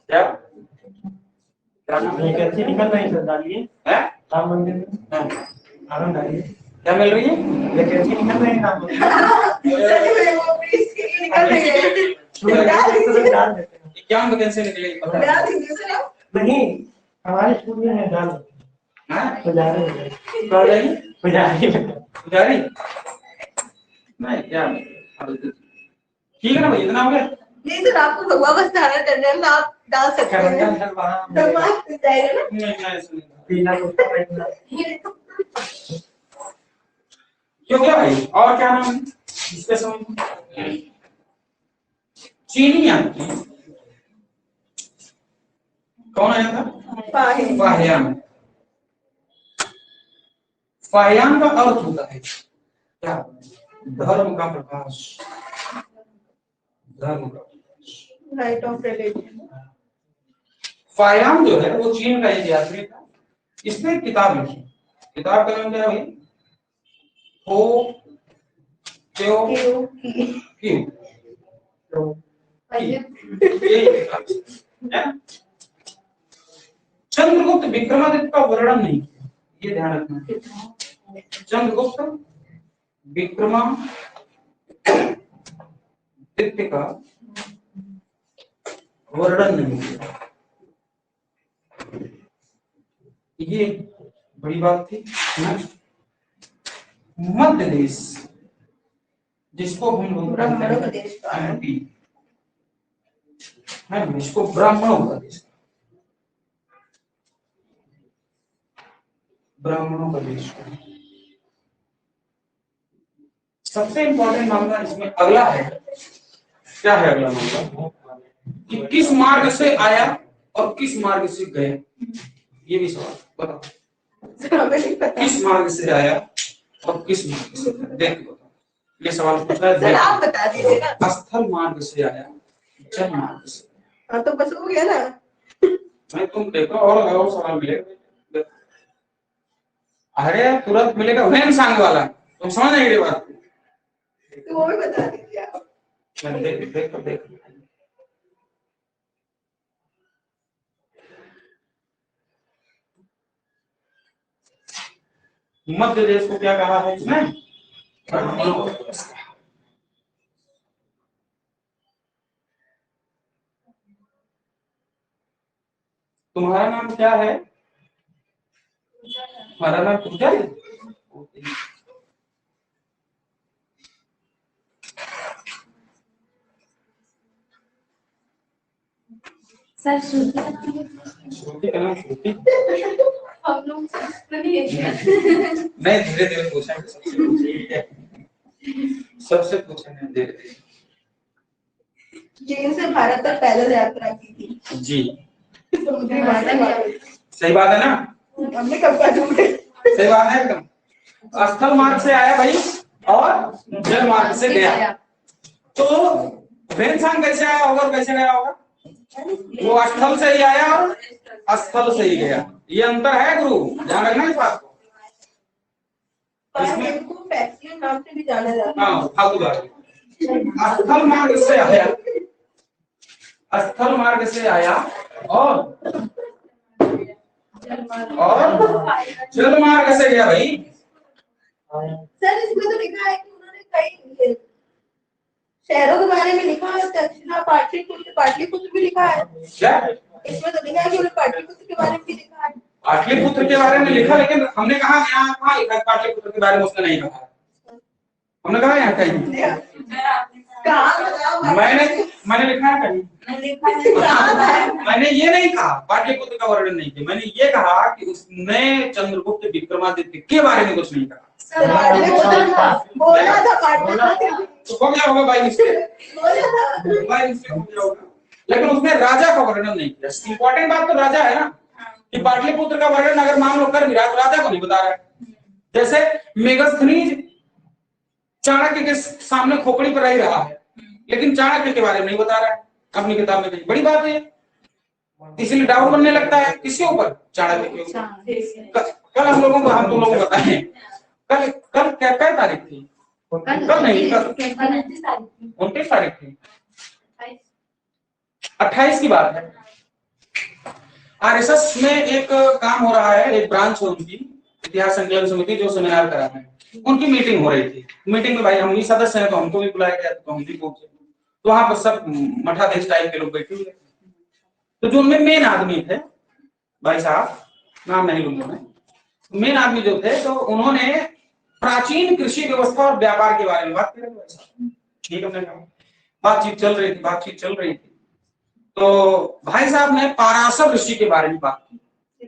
क्या क्या नाम है? वैकेंसी निकल रही है, डालिए है राम मंदिर में। हाँ। आनंद डालिए, क्या मिल रही है? वैकेंसी निकल रही है राम मंदिर में। सच में वो प्लीज के लिए निकल रही है। डाल दीजिए, डाल देते हैं। क्या वैकेंसी निकली पता है? डाल दीजिए सर आप। नहीं, हमारे स्कूल में है, डाल देते हैं। हाँ? पुजारी कौन रही? पुजारी पुजारी नहीं क्या ठीक है ना भाई, इतना हो गया। नहीं सर, आपको भगवा बस डालना टंडन ना, आप डाल सकते हैं। भगवा मिल जाएगा ना। नहीं ऐसे नहीं। पीला कुर्ता पहनना। क्यों क्या भाई, और क्या नाम है इसके समझ? चीनी आती कौन आया था? फाहियान। फाहियान का अर्थ होता है क्या? धर्म का प्रकाश, धर्म का प्रकाश, राइट ऑफ रिलीजन। फाहियान जो है वो चीन का एक यात्री था, इसने एक किताब लिखी। किताब का नाम क्या है भाई? हो क्यों क्यों चंद्रगुप्त विक्रमादित्य का वर्णन नहीं किया, ये ध्यान रखना। चंद्रगुप्त विक्रमादित्य का वर्णन नहीं किया, ये बड़ी बात थी। मध्य देश, जिसको हम लोग ब्राह्मणों का देश कहा है। MP है, इसको ब्राह्मणों का देश, ब्राह्मणों का देश। सबसे इंपॉर्टेंट मामला इसमें अगला है। क्या है अगला मामला? कि किस मार्ग से आया और किस मार्ग से गया, ये भी सवाल बताओ। हमें नहीं पता। किस मार्ग से आया और किस मार्ग से गया, देख बताओ। ये सवाल पूछा है। सर आप बता दीजिए ना। स्थल मार्ग से आया, जल मार्ग से। हाँ तो बस हो गया ना। नहीं तुम देखो और सवाल मिलेगा। अरे तुरंत मिलेगा वेन सांग वाला, तुम समझ नहीं ये बात? तो वो भी बता दीजिए आप। देख मध्य देश को क्या कहा है इसमें? तुम्हारा नाम क्या है? हमारा नाम पूजा है। सर श्रुति का नाम श्रुति हम लोग नहीं नहीं, धीरे धीरे पूछेंगे, सबसे पूछेंगे धीरे धीरे। चीन से भारत तक पैदल यात्रा की थी जी, समुद्री मार्ग से। सही बात है ना? हमने कब कहा झूठ? सही बात है एकदम। स्थल मार्ग से आया भाई और जल मार्ग से गया। तो वेनसांग कैसे आया होगा और कैसे गया होगा? वो स्थल से ही आया और स्थल से ही गया, ये अंतर है गुरु, ध्यान रखना इस बात को। इसमें को पैक्सियन नाम से भी जाना जाता है। हाँ फालतू बात। स्थल मार्ग से आया, स्थल मार्ग से आया और जल मार्ग से गया भाई। सर इसमें तो लिखा है कि उन्होंने कई शहरों के बारे में लिखा है, दक्षिणा पाटलिपुत्र भी लिखा है। क्या इसमें तो लिखा है कि उन्होंने पाटलिपुत्र के बारे में भी लिखा है। पाटलिपुत्र के बारे में लिखा, लेकिन हमने कहा यहाँ कहाँ लिखा पाटलिपुत्र के बारे में? उसने नहीं कहा। हमने कहा यहाँ कहीं? मैंने लिखा है कहीं? मैंने ये नहीं कहा पाटलिपुत्र का वर्णन नहीं किया, मैंने ये कहा कि उसने चंद्रगुप्त विक्रमादित्य के बारे में कुछ नहीं कहा। बोला था पाटलिपुत्र, तो हो गया होगा भाई मिस्टेक, भाई मिस्टेक हो गया होगा। लेकिन उसने राजा का वर्णन नहीं किया। इंपॉर्टेंट बात तो राजा है ना, कि पाटलिपुत्र का वर्णन अगर मान लो कर भी रहा तो राजा को नहीं बता रहा है। जैसे मेगस्थनीज चाणक्य के सामने खोपड़ी पर रह रहा है, लेकिन चाणक्य के बारे में नहीं बता रहा है अपनी किताब में कहीं। बड़ी बात है, इसलिए डाउट बनने लगता है किसके ऊपर? चाणक्य के ऊपर। कल हम लोगों को, हम तुम लोगों को बताएं, कल कल क्या तारीख थी? कल नहीं, कल 29 तारीख थी, 28 की बात है। आरएसएस में एक काम हो रहा है, एक ब्रांच है उनकी, इतिहास संकलन समिति, जो सेमिनार करा है, उनकी मीटिंग हो रही थी। मीटिंग में भाई हम भी सदस्य हैं तो हमको भी बुलाया गया, तो हम भी पहुंचे। तो वहां पर सब मठाधीश टाइप के लोग बैठे हुए। तो जो उनमें मेन आदमी थे भाई साहब, नाम नहीं लूंगा मैं, मेन आदमी जो थे, तो उन्होंने प्राचीन कृषि व्यवस्था और व्यापार के बारे में बात करें। ठीक, हमने कहा बातचीत चल रही थी। तो भाई साहब ने पाराशर ऋषि के बारे में बात की।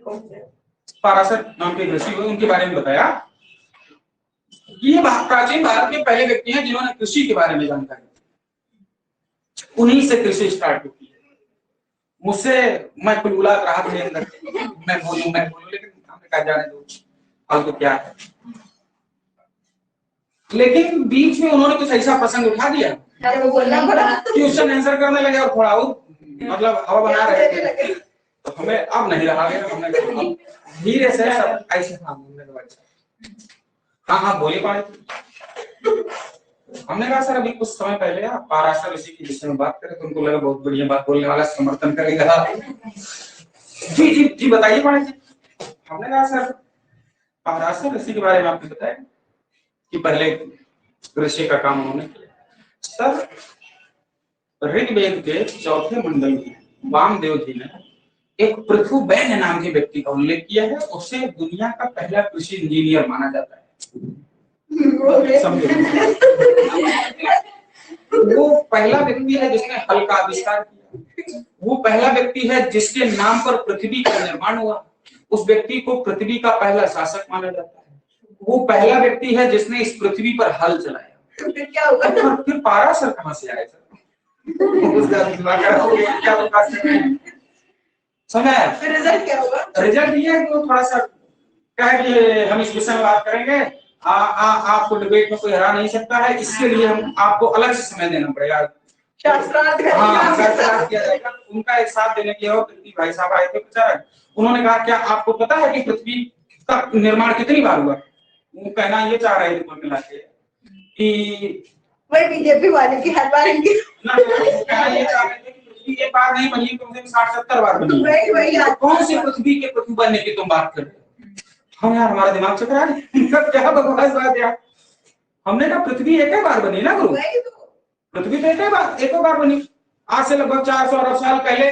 पाराशर नाम के ऋषि हुए, उनके बारे में बताया कि ये प्राचीन भारत के पहले व्यक्ति हैं जिन्होंने कृषि के बारे में जानकारी दी। उन्हीं से कृषि स्टार्ट होती है। मुझसे मैं कुलबुला रहा था अंदर, मैं बोलूं, लेकिन हमने कहा जाने दो, अब तो क्या है। लेकिन बीच में उन्होंने कुछ ऐसा प्रसंग उठा दिया, क्वेश्चन आंसर करने लगे और थोड़ा और मतलब हवा बना रहे थे। तो हमें अब नहीं रहा गया, हमने धीरे से सब ऐसे था। हाँ बोलिए पाए। हमने कहा सर अभी कुछ समय पहले आप पाराशर ऋषि की विषय में बात करें, तो उनको लगा बहुत बढ़िया बात बोलने वाला, समर्थन करेगा। जी बताइए पाए जी। हमने कहा सर पाराशर ऋषि के बारे में आपने बताया कि पहले ऋषि का काम उन्होंने किया। सर ऋग्वेद के चौथे मंडल में वामदेव जी ने एक पृथुबैन नाम के व्यक्ति का उल्लेख किया है। उसे दुनिया का पहला कृषि इंजीनियर माना जाता है। वो पहला व्यक्ति है जिसने हल का आविष्कार किया। वो पहला व्यक्ति है जिसके नाम पर पृथ्वी का निर्माण हुआ। उस व्यक्ति को पृथ्वी का पहला शासक माना जाता है। वो पहला व्यक्ति है जिसने इस पृथ्वी पर हल चलाया। फिर क्या होगा? फिर पाराशर कहां से आए सर? उसका दिमाग खराब हो गया, क्या बता सकते हैं? समय रिजल्ट क्या होगा? रिजल्ट ये है कि वो थोड़ा सा क्या है कि हम इस विषय में बात करेंगे। आपको डिबेट में कोई हरा नहीं सकता है, इसके लिए हम आपको अलग से समय देना पड़ेगा। शास्त्रार्थ किया जाएगा। उनका एक साथ देने के और भाई साहब आए थे प्रचारक, उन्होंने कहा क्या आपको पता है कि पृथ्वी का निर्माण कितनी बार हुआ? वो कहना ये चाह रहे थे कुल मिला के कि वही बीजेपी वाले की हर बार इनकी कहना ये चाह रहे थे कि पृथ्वी एक बार नहीं बनी, कम से कम 60-70 बार बनी। वही कौन सी पृथ्वी के पृथ्वी बनने की तुम बात कर रहे हो? हम यार हमारा दिमाग चकरा गया, क्या बकवास बात यार। हमने कहा पृथ्वी एक ही बार बनी ना गुरु, पृथ्वी तो एक बार बनी, आज से लगभग 400 अरब साल पहले।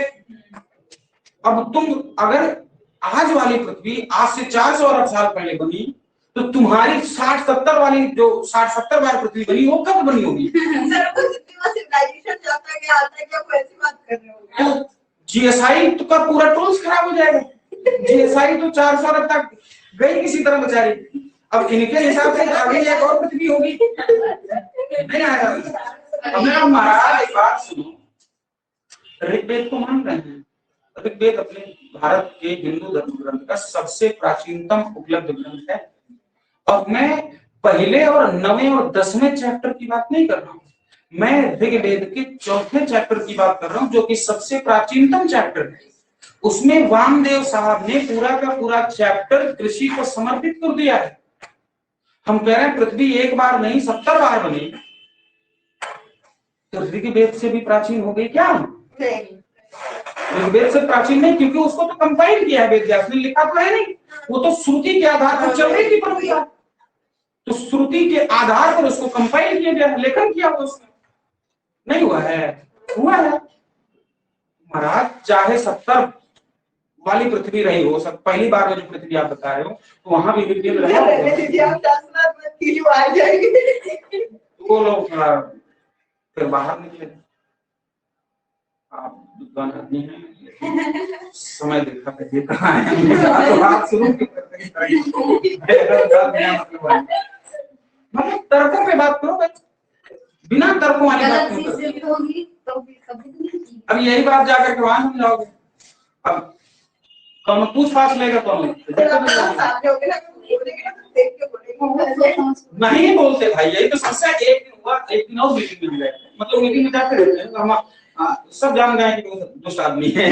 अब तुम अगर आज वाली पृथ्वी आज से 400 अरब साल पहले बनी, तो तुम्हारी 60-70 वाली जो 60-70 बार पृथ्वी बनी वो कब बनी होगी? जीएसआई तो का पूरा टोल्स खराब हो जाएगा। जीएसआई तो 400 अरब तक गई किसी तरह बेचारी। अब इनके हिसाब से अभी एक और पृथ्वी होगी, नहीं आया। हमने महाराज एक बात सुनो, ऋग्वेद को मान रहे हैं। ऋग्वेद अपने भारत के हिंदू धर्म ग्रंथ का सबसे प्राचीनतम उपलब्ध ग्रंथ है। और मैं पहले और 9वें और 10वें चैप्टर की बात नहीं कर रहा हूँ, मैं ऋग्वेद के चौथे चैप्टर की बात कर रहा हूँ, जो कि सबसे प्राचीनतम चैप्टर है। उसमें वामदेव साहब ने पूरा का पूरा चैप्टर कृषि को समर्पित कर दिया है। हम कह रहे हैं पृथ्वी एक बार नहीं 70 बार बनी, तो ऋग्वेद से भी प्राचीन हो गई क्या? ऋग्वेद से प्राचीन नहीं, क्योंकि उसको तो कंपाइल किया है वेद व्यास ने, लिखा तो है नहीं। वो तो श्रुति के आधार पर चल रही थी परंपरा, तो श्रुति के आधार पर उसको कंपाइल किया गया, लेखन किया हुआ उसने। नहीं हुआ है? हुआ है महाराज। चाहे 70 वाली पृथ्वी रही हो, सब पहली बार में जो पृथ्वी आप बता रहे हो, तो वहां भी ऋग्वेद रहा वो लोग थोड़ा फिर बाहर निकले। आप विद्वान आदमी हैं, समय देखा करिए कहाँ है। तो बात शुरू मतलब तर्कों पे बात करो, बिना तर्कों वाली बात नहीं करो। अब यही बात जाकर के वहां समझाओगे। अब कौन पूछताछ लेगा? कौन नहीं बोलते भाई, यही तो समस्या। एक दिन हुआ, एक दिन और मीटिंग में गए, मतलब मीटिंग में जाते रहते हैं, हम सब जान गए कि वो दुष्ट आदमी है।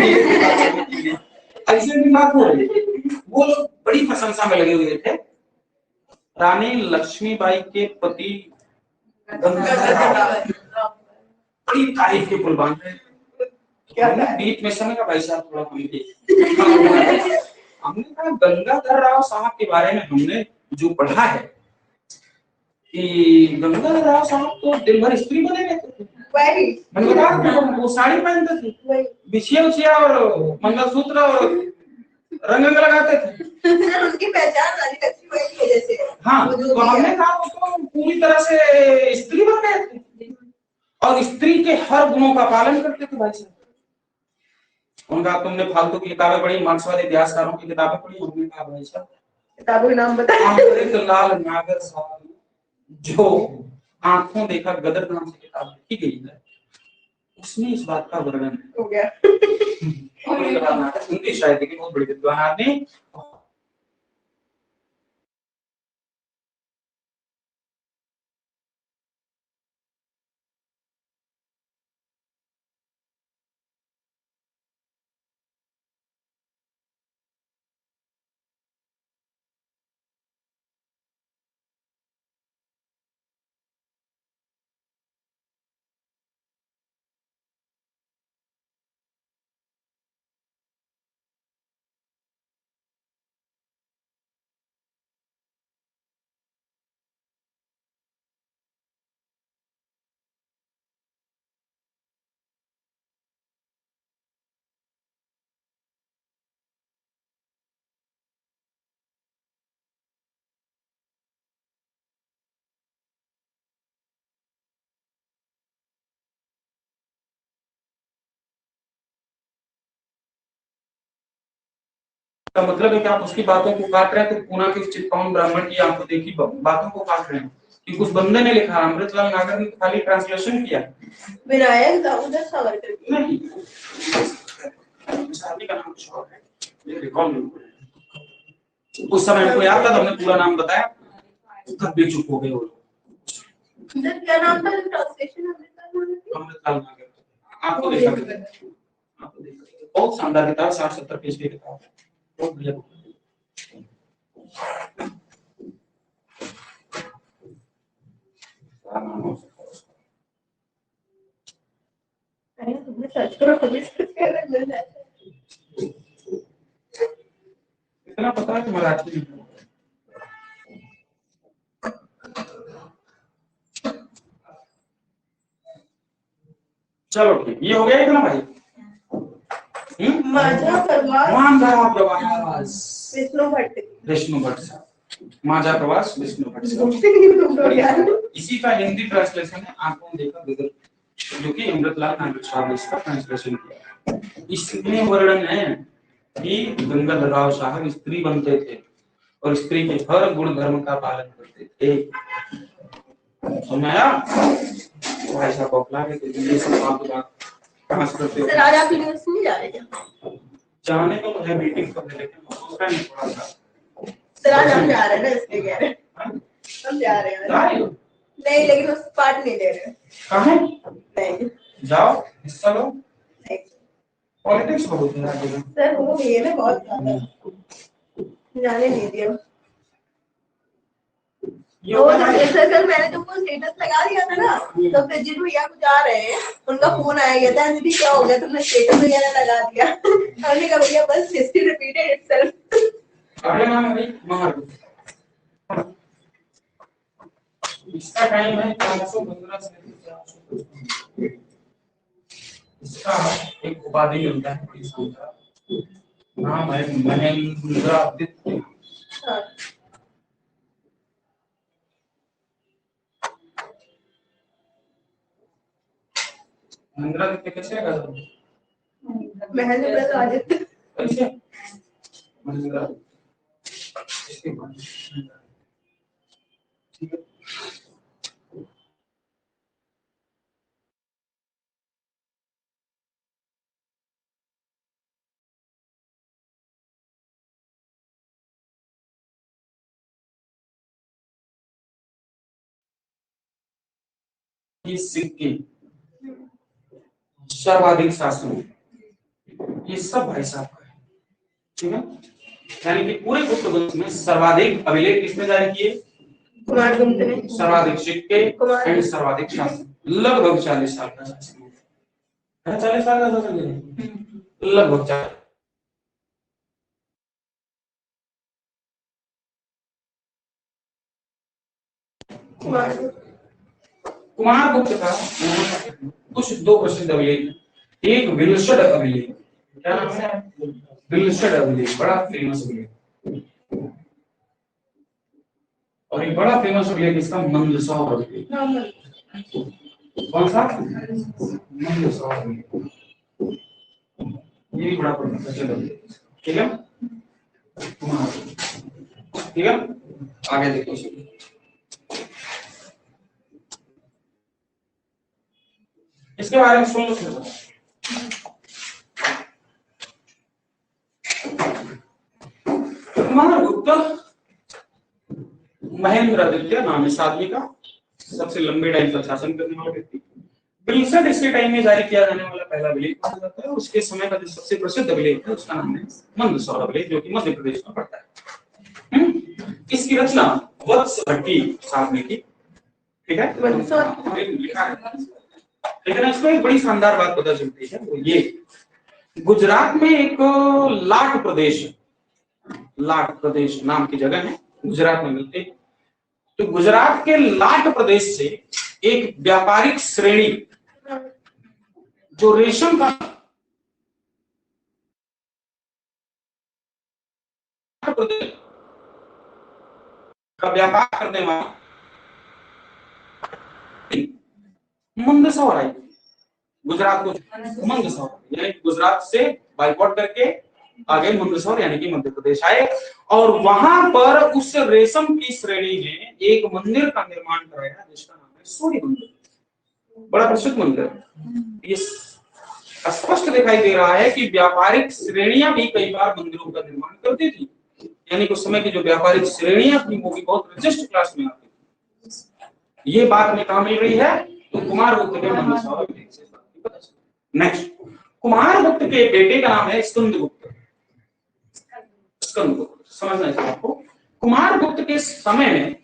ऐसे भी बात हो रही है। वो लोग बड़ी प्रशंसा में लगे हुए थे। रानी लक्ष्मीबाई के पति बड़ी तारीफ के पुल बांध रहे, क्या हमने कहा? बीच में समय का भाई साहब थोड़ा हमने कहा गंगाधर राव साहब के बारे में हमने जो पढ़ा है कि गंगाधर राव साहब तो दिन भर स्त्री बने रहते थे। वही मैंने कहा वो साड़ी पहनते थे, वही बिछिया उछिया और मंगलसूत्र और रंग लगाते थे। सर उनकी पहचान रानी लक्ष्मीबाई की वजह से है। हाँ, वो जो तो भी है। हमने कहा वो तो पूरी तरह से स्त्री बन गए थे और स्त्री के हर गुणों का पालन करते थे भाई साहब। उनका तुमने फालतू की किताबें पढ़ी, मार्क्सवादी इतिहासकारों की किताबें पढ़ी, हमने कहा भाई साहब किताबों के नाम बताएं। अमृतलाल नागर साहब जो आंखों देखा गदर नाम से किताब लिखी गई है, उसमें इस बात का वर्णन हो गया। अमृतलाल नागर हिंदी साहित्य के बहुत बड़े विद्वान आदमी। का मतलब है कि आप उसकी बातों को काट रहे हैं, तो पूना के चित्तौन ब्राह्मण की आपको देखी बातों को काट रहे हैं कि उस बंदे ने लिखा, अमृतलाल नागर ने खाली ट्रांसलेशन किया। विनायक दामोदर सावरकर की नहीं, आदमी का नाम कुछ और है, ये रिकॉल नहीं। उस समय हमको याद था तो हमने पूरा नाम बताया, तब भी चुप हो गए वो लोग। सर क्या नाम था ट्रांसलेशन अमृतलाल नागर आपको देखा, आपको देखा, बहुत शानदार किताब, 60-70 पेज की किताब है, बहुत बढ़िया बुक है। तुमने सर्च करो कभी मिल जाता है। इतना पता है कि मराठी में। चलो ठीक, ये हो गया इतना भाई। माझा प्रवास माझा प्रवास विष्णु भट्ट विष्णु भट्ट साहब, माझा प्रवास विष्णु भट्ट साहब। इसी का हिंदी ट्रांसलेशन है आंखों देखा गदर, जो कि अमृतलाल नागर साहब ने इसका ट्रांसलेशन किया। इसमें वर्णन है कि गंगाधर राव साहब स्त्री बनते थे और स्त्री के हर गुण धर्म का पालन करते थे। सुनाया भाई साहब बौखला के ये सब बात कहां से करते हो? सर आज आप यूनिवर्सिटी नहीं जा रहे क्या? जाने को मुझे मीटिंग पर लेकिन उसका नहीं पड़ा था। सर आज हम जा रहे हैं ना, इसलिए कह रहे हैं हम जा रहे हैं। जा रहे हो? नहीं लेकिन उस पार्ट नहीं ले रहे। कहाँ? नहीं जाओ हिस्सा लो, नहीं पॉलिटिक्स बहुत है सर, वो भी है ना बहुत ज्यादा, जाने नहीं दिया। वो सर कल मैंने तुमको स्टेटस लगा दिया था ना, तो फिर जिन भैया को जा रहे हैं उनका फोन आया गया था, अंजलि क्या हो गया तुमने स्टेटस वगैरह लगा दिया। हमने कहा भैया बस हिस्ट्री रिपीटेड इटसेल्फ। अरे नाम भाई मार इसका टाइम है 415 से। इसका एक उपाधि मिलता है इसका नाम है महेंद्रादित्य। महेंद्रादित्य कैसे लगा? महेंद्रादित्य कैसे महेंद्रादित्य इसके बाद ठीक है। ये सिक्के सर्वाधिक शासन ये सब भाई साहब का है, ठीक है। यानी कि पूरे गुप्त वंश में सर्वाधिक अभिलेख किसने जारी किए? कुमारगुप्त ने। सर्वाधिक सिक्के एंड सर्वाधिक शासन, लगभग 40 साल का शासन। 40 साल का था लगभग 4। कुमार गुप्त का कुछ 2 प्रसिद्ध अभिलेख, एक विलसड अभिलेख, क्या नाम है? विलसड अभिलेख, बड़ा फेमस अभिलेख। और एक बड़ा फेमस अभिलेख इसका मंदसौर अभिलेख। कौन सा? मंदसौर अभिलेख, ये भी बड़ा प्रसिद्ध अभिलेख। ठीक है, ठीक है, आगे देखो। इसके बारे में सुन लो। कुमारगुप्त महेंद्रादित्य नाम इस आदमी का, सबसे लंबे टाइम तक शासन करने वाला व्यक्ति। विलसड इसके टाइम में जारी किया जाने वाला पहला अभिलेख माना जाता है। उसके समय का जो सबसे प्रसिद्ध अभिलेख है उसका नाम है मंदसौर अभिलेख, जो कि मध्य प्रदेश में पड़ता है। इसकी रचना वत्स भट्टी साहब ने की। ठीक है, लिखा है। लेकिन इसमें एक बड़ी शानदार बात पता चलती है, वो ये गुजरात में एक लाट प्रदेश नाम की जगह है, गुजरात में मिलते हैं। तो गुजरात के लाट प्रदेश से एक व्यापारिक श्रेणी जो रेशम का व्यापार करने वाला मंदसौर आई, गुजरात को मंदसौर, यानी गुजरात से बाइकआउट करके आगे मंदसौर यानी कि मध्य प्रदेश आए। और वहां पर उस रेशम की श्रेणी ने एक मंदिर का निर्माण कराया जिसका नाम है सूर्य मंदिर, बड़ा प्रसिद्ध मंदिर। ये स्पष्ट दिखाई दे रहा है कि व्यापारिक श्रेणियां भी कई बार मंदिरों का निर्माण करती थी, यानी कि उस समय की जो व्यापारिक श्रेणियां थी वो भी बहुत रजिस्ट क्लास में आती थी। ये बात में कहां मिल रही है? तो कुमारगुप्त के मंदसौर अभिलेख से पता चला। नेक्स्ट, कुमारगुप्त के बेटे का नाम है स्कंदगुप्त। स्कंदगुप्त समझना चाहिए आपको। कुमारगुप्त के समय में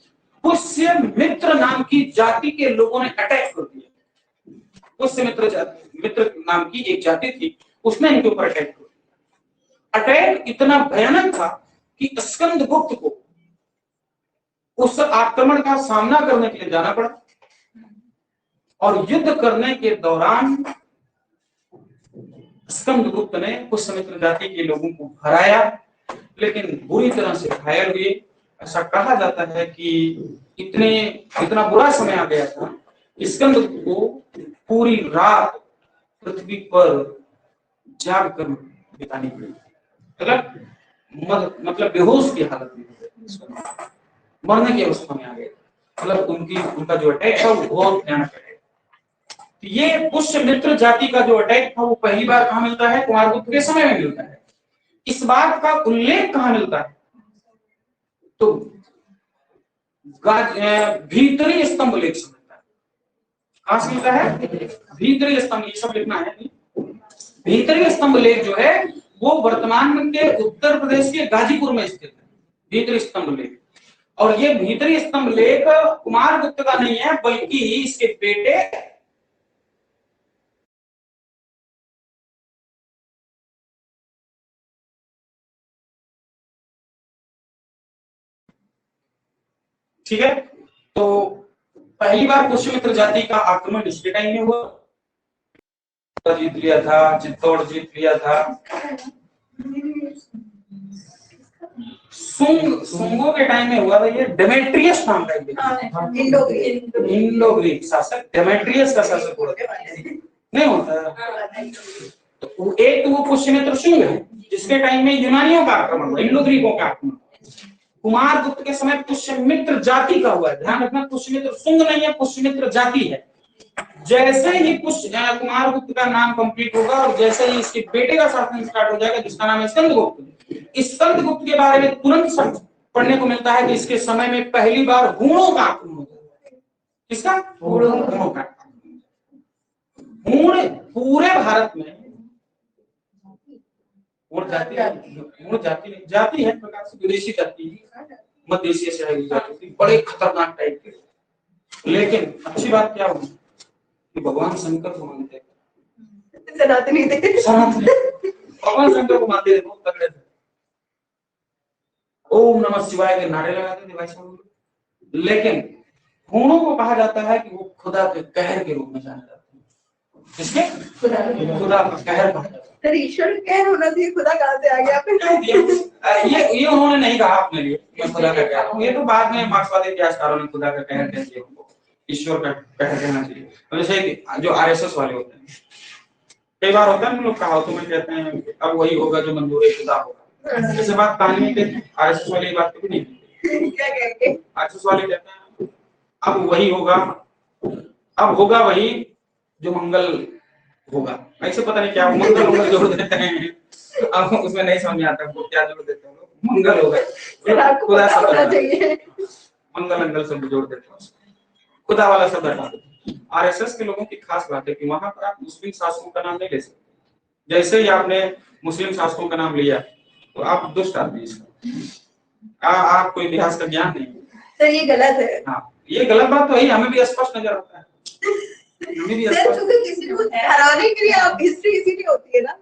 पुष्य मित्र नाम की जाति के लोगों ने अटैक कर दिया। पुष्य मित्र नाम की एक जाति थी, उसने इनके ऊपर अटैक कर दिया। अटैक इतना भयानक था कि स्कंदगुप्त को उस आक्रमण का सामना करने के लिए जाना पड़ा। और युद्ध करने के दौरान स्कंदगुप्त ने पुष्यमित्र जाति के लोगों को हराया, लेकिन बुरी तरह से घायल हुए। ऐसा कहा जाता है कि इतना बुरा समय आ गया था, स्कंदगुप्त को पूरी रात पृथ्वी पर जाग कर बितानी पड़ी। मतलब बेहोश की हालत में, मरने की अवस्था में आ गए। मतलब उनका जो अटैक था वो बहुत भयानक अटैक। ये पुष्यमित्र जाति का जो अटैक था वो पहली बार कहां मिलता है? कुमारगुप्त के समय में मिलता है। इस बात का उल्लेख कहां मिलता है? तो भीतरी स्तंभ लेख से मिलता है। कहां से मिलता है? भीतरी स्तंभ, ये सब लिखना है। भीतरी स्तंभ लेख जो है वो वर्तमान के उत्तर प्रदेश के गाजीपुर में स्थित है, भीतरी स्तंभ लेख। और ये भीतरी स्तंभ लेख कुमारगुप्त का नहीं है, बल्कि इसके बेटे ठीक है। तो पहली बार पुष्यमित्र जाति का आक्रमण इसके टाइम में हुआ, जीत लिया था, चित्तौड़ जीत लिया था। सुंगों के टाइम में हुआ था। ये डेमेट्रियस नाम का इंडो ग्रीक शासक, डेमेट्रियस का शासक हुआ नहीं होता। तो एक तो वो पुष्यमित्र शुंग है जिसके टाइम में यूनानियों का आक्रमण हुआ, इंडो ग्रीकों का आक्रमण। कुमारगुप्त के समय पुष्यमित्र जाति का हुआ है। ध्यान रखना, पुष्यमित्र शुंग नहीं है, पुष्यमित्र जाति है। जैसे ही कुमारगुप्त का नाम कंप्लीट होगा और जैसे ही इसके बेटे का शासन स्टार्ट हो जाएगा जिसका नाम है स्कंदगुप्त, स्कंदगुप्त के बारे में तुरंत पढ़ने को मिलता है कि इसके समय में पहली बार हूणों का आक्रमण होता है। किसका? हूणों का। हूण पूरे भारत में जाति है, प्रकार से विदेशी जाति, मध्य एशिया से आई जाति थी, बड़े खतरनाक टाइप के। लेकिन अच्छी बात क्या हुई कि भगवान शंकर को मानते हैं। सनातनी थे। सनातनी भगवान शंकर को मानते थे बहुत तगड़े थे। ओम नमः शिवाय के नारे लगाते थे भाई साहब। लेकिन हूणों को कहा जाता है कि वो खुदा के कहर के रूप में जाने जाते हैं। किसके? खुदा का कहर कहा जाता है। फिर ईश्वर कहर होना चाहिए, खुदा कहाँ से आ गया फिर? ये उन्होंने नहीं कहा अपने लिए मैं खुदा का कहर हूं। ये तो बाद में मार्क्सवादी इतिहासकारों ने खुदा का कहर कह दिया, ईश्वर का कहर कहना चाहिए। जैसे जो आरएसएस वाले होते हैं, कई बार होता है हम लोग कहावतों में कहते हैं अब वही होगा जो मंजूर है खुदा होगा। ऐसे बात कहानी में कहते हैं, आरएसएस वाले बात कभी नहीं क्या कहेंगे? आरएसएस वाले कहते हैं अब वही होगा, अब होगा वही जो मंगल होगा। ऐसे पता नहीं क्या मंगल जोड़ देते हैं, अब उसमें नहीं समझ आता वो क्या जोड़ देते हैं लोग। मंगल होगा खुदा शब्द चाहिए, मंगल शब्द जोड़ देते हैं, खुदा वाला शब्द हटा देते हैं। आरएसएस के लोगों की खास बात है कि वहां पर आप मुस्लिम शासकों का नाम नहीं ले सकते। जैसे ही आपने मुस्लिम शासकों का नाम लिया तो आप दुष्ट आदमी, आपको इतिहास का ज्ञान नहीं। तो ये गलत है। हाँ ये गलत बात तो है, हमें भी स्पष्ट नजर आता है। क्योंकि किसी को हराने के लिए आप हिस्ट्री इसीलिए होती है ना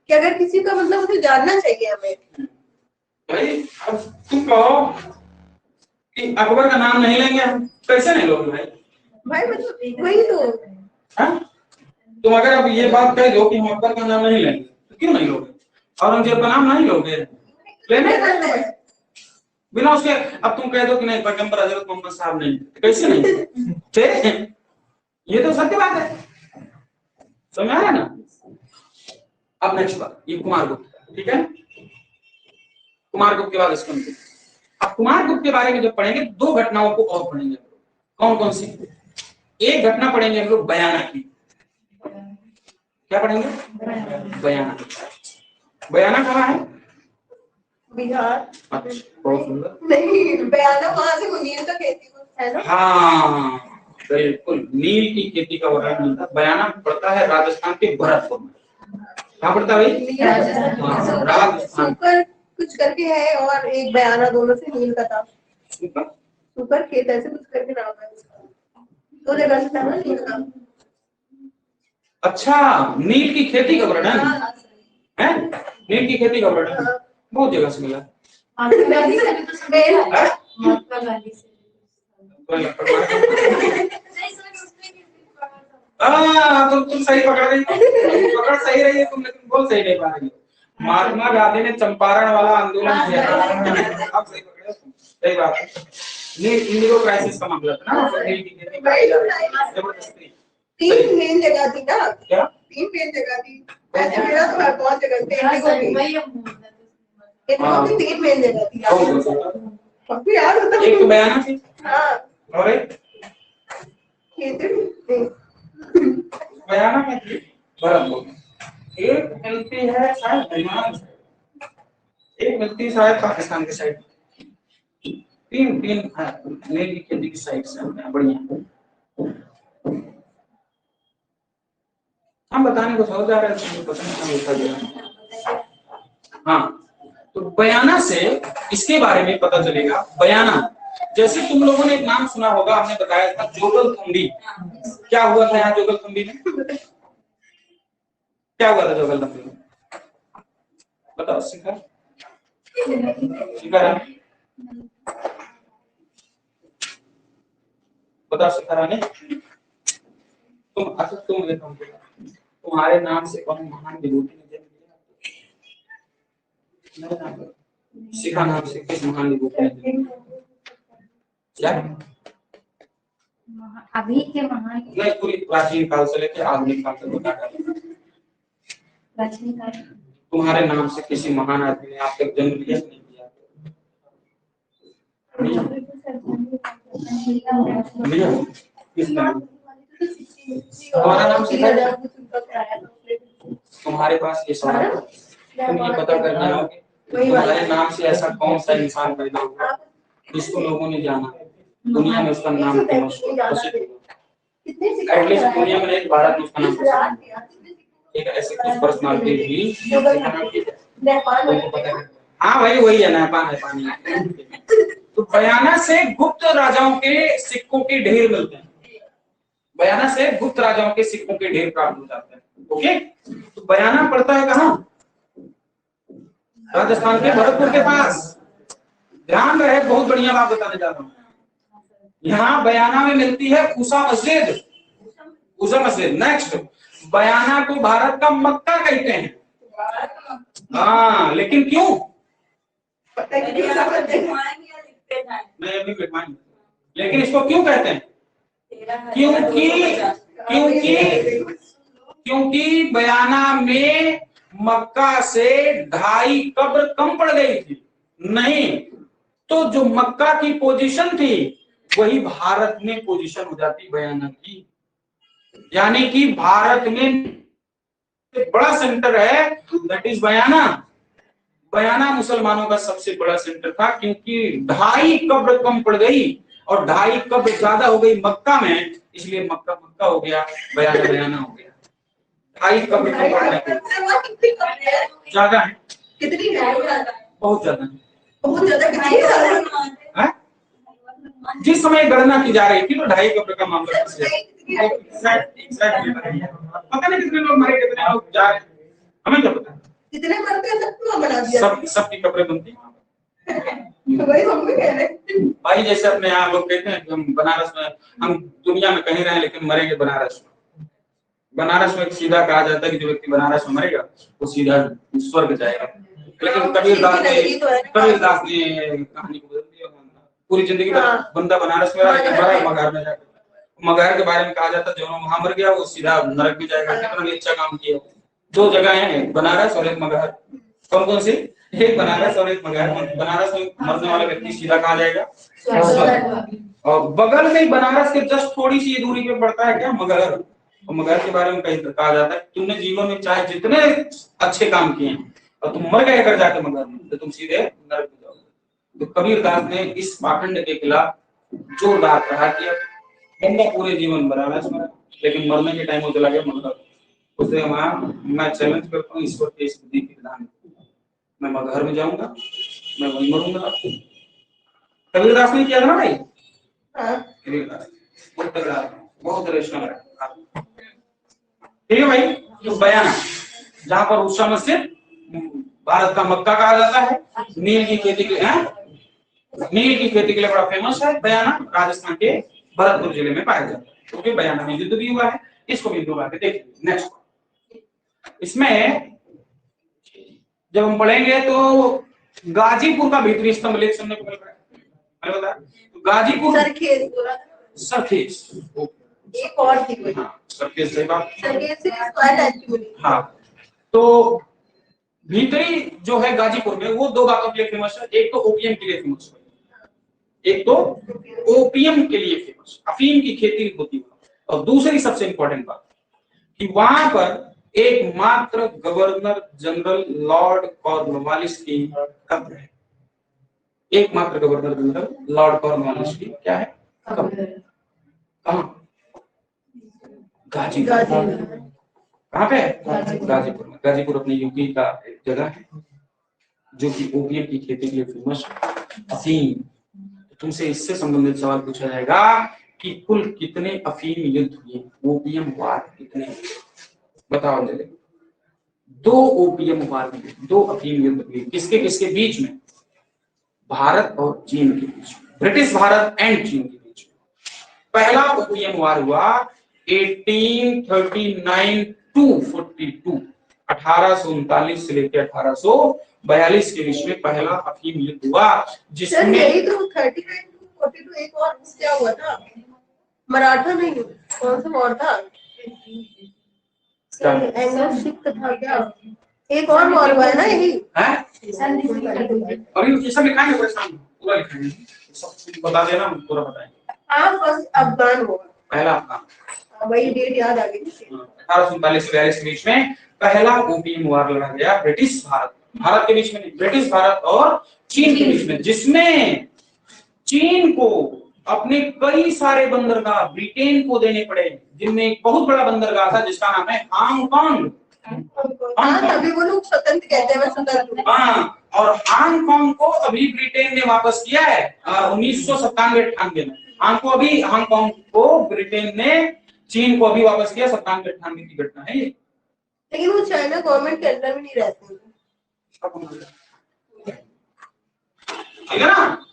कि अगर किसी का मतलब उसे जानना चाहिए हमें। भाई अब तुम कहो कि अकबर का नाम नहीं लेंगे हम, कैसे नहीं लोगे भाई? भाई मतलब वही तो। हाँ तुम अगर अब ये बात कह दो कि हम अकबर का नाम नहीं लेंगे तो क्यों नहीं लोगे? औरंगजेब का नाम नहीं लोगे? लेने बिना उसके। अब तुम कह दो कि नहीं पैगंबर हजरत मोहम्मद साहब नहीं, कैसे नहीं? ये तो सत्य बात है, समझ आया ना? अब नेक्स्ट बात ये कुमारगुप्त, ठीक है? कुमारगुप्त के बाद स्कंद। अब कुमारगुप्त के बारे में जब पढ़ेंगे दो घटनाओं को और पढ़ेंगे। कौन कौन सी? एक घटना पढ़ेंगे हम लोग बयाना की। क्या पढ़ेंगे? बयाना। बयाना कहाँ है? बिहार। अच्छा बहुत सुंदर। नहीं बयाना वहां से नील का खेती है ना? हाँ बिल्कुल, नील की खेती का वर्णन मिलता है। बयाना पड़ता है राजस्थान के भरतपुर में। कहाँ पड़ता है भाई? राजस्थान। सुकर कुछ करके है और एक बयाना, दोनों से नील का था। सुकर खेत ऐसे कुछ करके नाम है उसका, दो जगह से था ना नील का। अच्छा नील की खेती का वर्णन है? नील की खेती का वर्णन बहुत जगह से मिला। तुम सही पकड़ रही हो, पकड़ सही रही है तुम, लेकिन बोल सही नहीं पा रही हो। महात्मा गांधी ने चंपारण वाला आंदोलन किया था। आप सही पकड़े, सही बात है। नील इंडिगो क्राइसिस का मामला था ना, नील की खेती जबरदस्ती। 3 मेन जगह थी ना? क्या 3 मेन जगह थी? ऐसे मेरा तो है बहुत जगह पे। इंडिगो की 3 मेन जगह थी अभी याद होता है। एक तो बयाना थी। हाँ और एक बयाना में थी भरतपुर में। एक मिलती है शायद हरियाणा से, एक मिलती है शायद पाकिस्तान के साइड। तीन नील की खेती की साइड से बढ़िया। हम बताने को सोच जा रहे थे, पता नहीं होता। हाँ तो बयाना से इसके बारे में पता चलेगा। बयाना जैसे तुम लोगों ने एक नाम सुना होगा, हमने बताया था जोगलथम्बी। क्या हुआ था यहाँ जोगलथम्बी में? क्या हुआ था जोगलथम्बी में? बताओ शिखर। शिखर बताओ शिखर ने तुम अच्छा तुम देखो तुम्हारे नाम से कौन महान विभूति ने जन्म लिया? शिखा नाम से किस महान विभूति ने जन्म लिया? क्या अभी के महान नहीं, पूरी प्राचीन काल से लेकर आधुनिक काल तक बता कर। प्राचीन काल तुम्हारे नाम से किसी महान आदमी ने आप तक जन्म लिया नहीं लिया? किस नाम? तुम्हारा नाम शिखा? तुम्हारे पास ये सवाल है, तुम ये पता करना है कि तुम्हारे नाम से ऐसा कौन सा इंसान पैदा हुआ जिसको लोगों ने जाना, दुनिया में उसका नाम प्रसिद्ध हुआ। एटलीस्ट दुनिया में नहीं, भारत में उसका नाम प्रसिद्ध हुआ। एक ऐसी कुछ पर्सनालिटी भी हाँ भाई वही है ना, पानी। तो बयाना से गुप्त राजाओं के सिक्कों के ढेर मिलते हैं। बयाना से गुप्त राजाओं के सिक्कों के ढेर प्राप्त हो जाते हैं। ओके, तो बयाना पड़ता है कहाँ? राजस्थान के भरतपुर के पास। ध्यान रहे, बहुत बढ़िया बात बताने जा रहा हूँ। यहाँ बयाना में मिलती है ऊषा मस्जिद। ऊषा मस्जिद। नेक्स्ट, बयाना को भारत का मक्का कहते हैं। हाँ, लेकिन क्यों? नहीं अभी लिखवाएंगे, लेकिन इसको क्यों कहते हैं? क्योंकि क्योंकि क्योंकि बयाना में मक्का से 2.5 कब्र कम पड़ गई थी। नहीं तो जो मक्का की पोजीशन थी वही भारत में पोजीशन हो जाती बयाना की। यानी कि भारत में एक बड़ा सेंटर है, दैट इज बयाना। बयाना मुसलमानों का सबसे बड़ा सेंटर था, क्योंकि 2.5 कब्र कम पड़ गई और 2.5 कब्र ज्यादा हो गई मक्का में, इसलिए मक्का मक्का हो गया, बयाना बयाना हो गया। 2.5 कब्र कम पड़ने ज्यादा है। कितनी है? बहुत ज्यादा है। बहुत ज्यादा कितनी है? जिस समय गणना की जा रही थी तो 2.5 कब्र का मामला पता नहीं कितने लोग मरे, कितने लोग जा रहे हैं, हमें क्या पता। कितने मरते हैं सबको बना दिया। सबकी कब्रें बनती तो वही हम भी कह रहे हैं भाई। जैसे अपने यहाँ लोग कहते हैं कि हम बनारस में, हम दुनिया में कहीं रहे लेकिन मरेंगे बनारस में। बनारस में सीधा कहा जाता है कि जो व्यक्ति बनारस में मरेगा वो सीधा स्वर्ग जाएगा। लेकिन कबीरदास ने कहानी को बदल दिया। पूरी जिंदगी बंदा बनारस में रहा, मगहर में जाकर मगहर के बारे में कहा जाता है जो वहां मर गया वो सीधा नरक में जाएगा। कितना भी अच्छा काम किया। 2 जगह है, बनारस और एक मगहर। कौन कौन सी? एक बनारस और एक मगहर। बनारस में मरने वाला व्यक्ति सीधा कहा जाएगा और बगल में बनारस के जस्ट थोड़ी सी दूरी पे पड़ता है क्या? मगहर। और मगहर के बारे में कहा जाता है तुमने जीवन में चाहे जितने अच्छे काम किए और तुम मर गए अगर जाके मगहर में तो तुम सीधे नरक में जाओगे। तो कबीरदास ने इस पाखंड के खिलाफ जोरदार प्रहार किया। बंदा पूरे जीवन बनारस में, लेकिन मरने के टाइम वो चला गया मगहर। उसे वहां मैं चैलेंज करता हूँ ईश्वर के इस बुद्धि के विधान, मैं मगहर में जाऊंगा, मैं वहीं मरूंगा। कबीरदास ने किया था ना भाई। कबीरदास बहुत रेशनल है। ठीक है भाई। तो बयाना जहां पर ऊषा मस्जिद भारत का मक्का कहा जाता है, नील की खेती के लिए बड़ा फेमस है। बयाना राजस्थान के भरतपुर जिले में पाया जाता है, क्योंकि बयाना में युद्ध भी हुआ है। इसको भी दो बातें देखिए। नेक्स्ट, इसमें जब हम पढ़ेंगे तो गाजीपुर का भीतरी स्तंभ लेख सुनने को मिल रहा है। तो गाजीपुर सरखेज, एक और थी कोई। सरखेज सही बात। सरखेज से स्क्वायर एक्चुअली। हाँ, तो भीतरी जो है गाजीपुर में वो 2 बातों के लिए फेमस है। एक तो ओपियम के लिए फेमस है, एक तो ओपियम के लिए फेमस, अफीम की खेती होती है। और दूसरी सबसे इंपॉर्टेंट बात कि वहां पर एकमात्र गवर्नर जनरल लॉर्ड कॉर्नवालिस की कब्र है। एकमात्र गवर्नर जनरल लॉर्ड कॉर्नवालिस की क्या है? कब्र। कहाँ? गाजीपुर। कहाँ पे? गाजीपुर में। गाजीपुर अपने यूपी का एक जगह है जो कि ओपियम की खेती के लिए फेमस है, अफीम। तुमसे इससे संबंधित सवाल पूछा जाएगा कि कुल कितने अफीम युद्ध हुए, ओपियम वार कितने? बताओ जल्दी। 2 ओपियम वार हुए, 2 अफीम युद्ध हुए। किसके किसके बीच में? भारत और चीन के बीच में, ब्रिटिश भारत एंड चीन के बीच में। पहला ओपियम वार हुआ 1839 टू 42, 1839 से लेकर 1842 के बीच में पहला अफीम युद्ध हुआ, जिसमें यही तो 39 टू 42 एक और क्या हुआ था? मराठा में कौन सा वॉर था? एंग्लो सिख था क्या? एक और वॉर हुआ है ना यही? है? और ये सब लिखाएंगे पूरा लिखाएंगे, सब बता देना, पूरा बताएंगे। हाँ, बस अफगान हुआ पहला अफगान, वही डेट याद आ गई। 1839 से 42 के बीच में पहला ओपियम वार लड़ा गया ब्रिटिश भारत के बीच में, ब्रिटिश भारत और चीन के बीच में, जिसमें चीन को अपने कई सारे बंदरगाह ब्रिटेन को देने पड़े, जिनमें एक बहुत बड़ा बंदरगाह था जिसका नाम है हांगकांग। तभी वो लोग स्वतंत्र कहते हैं, स्वतंत्र। हाँ, और हांगकांग को अभी ब्रिटेन ने वापस किया है 1997-98 में। हांगकांग को ब्रिटेन ने चीन को अभी वापस किया, 97-98 की घटना है ये। लेकिन वो चाइना गवर्नमेंट के अंडर में नहीं रहते। ठीक है ना,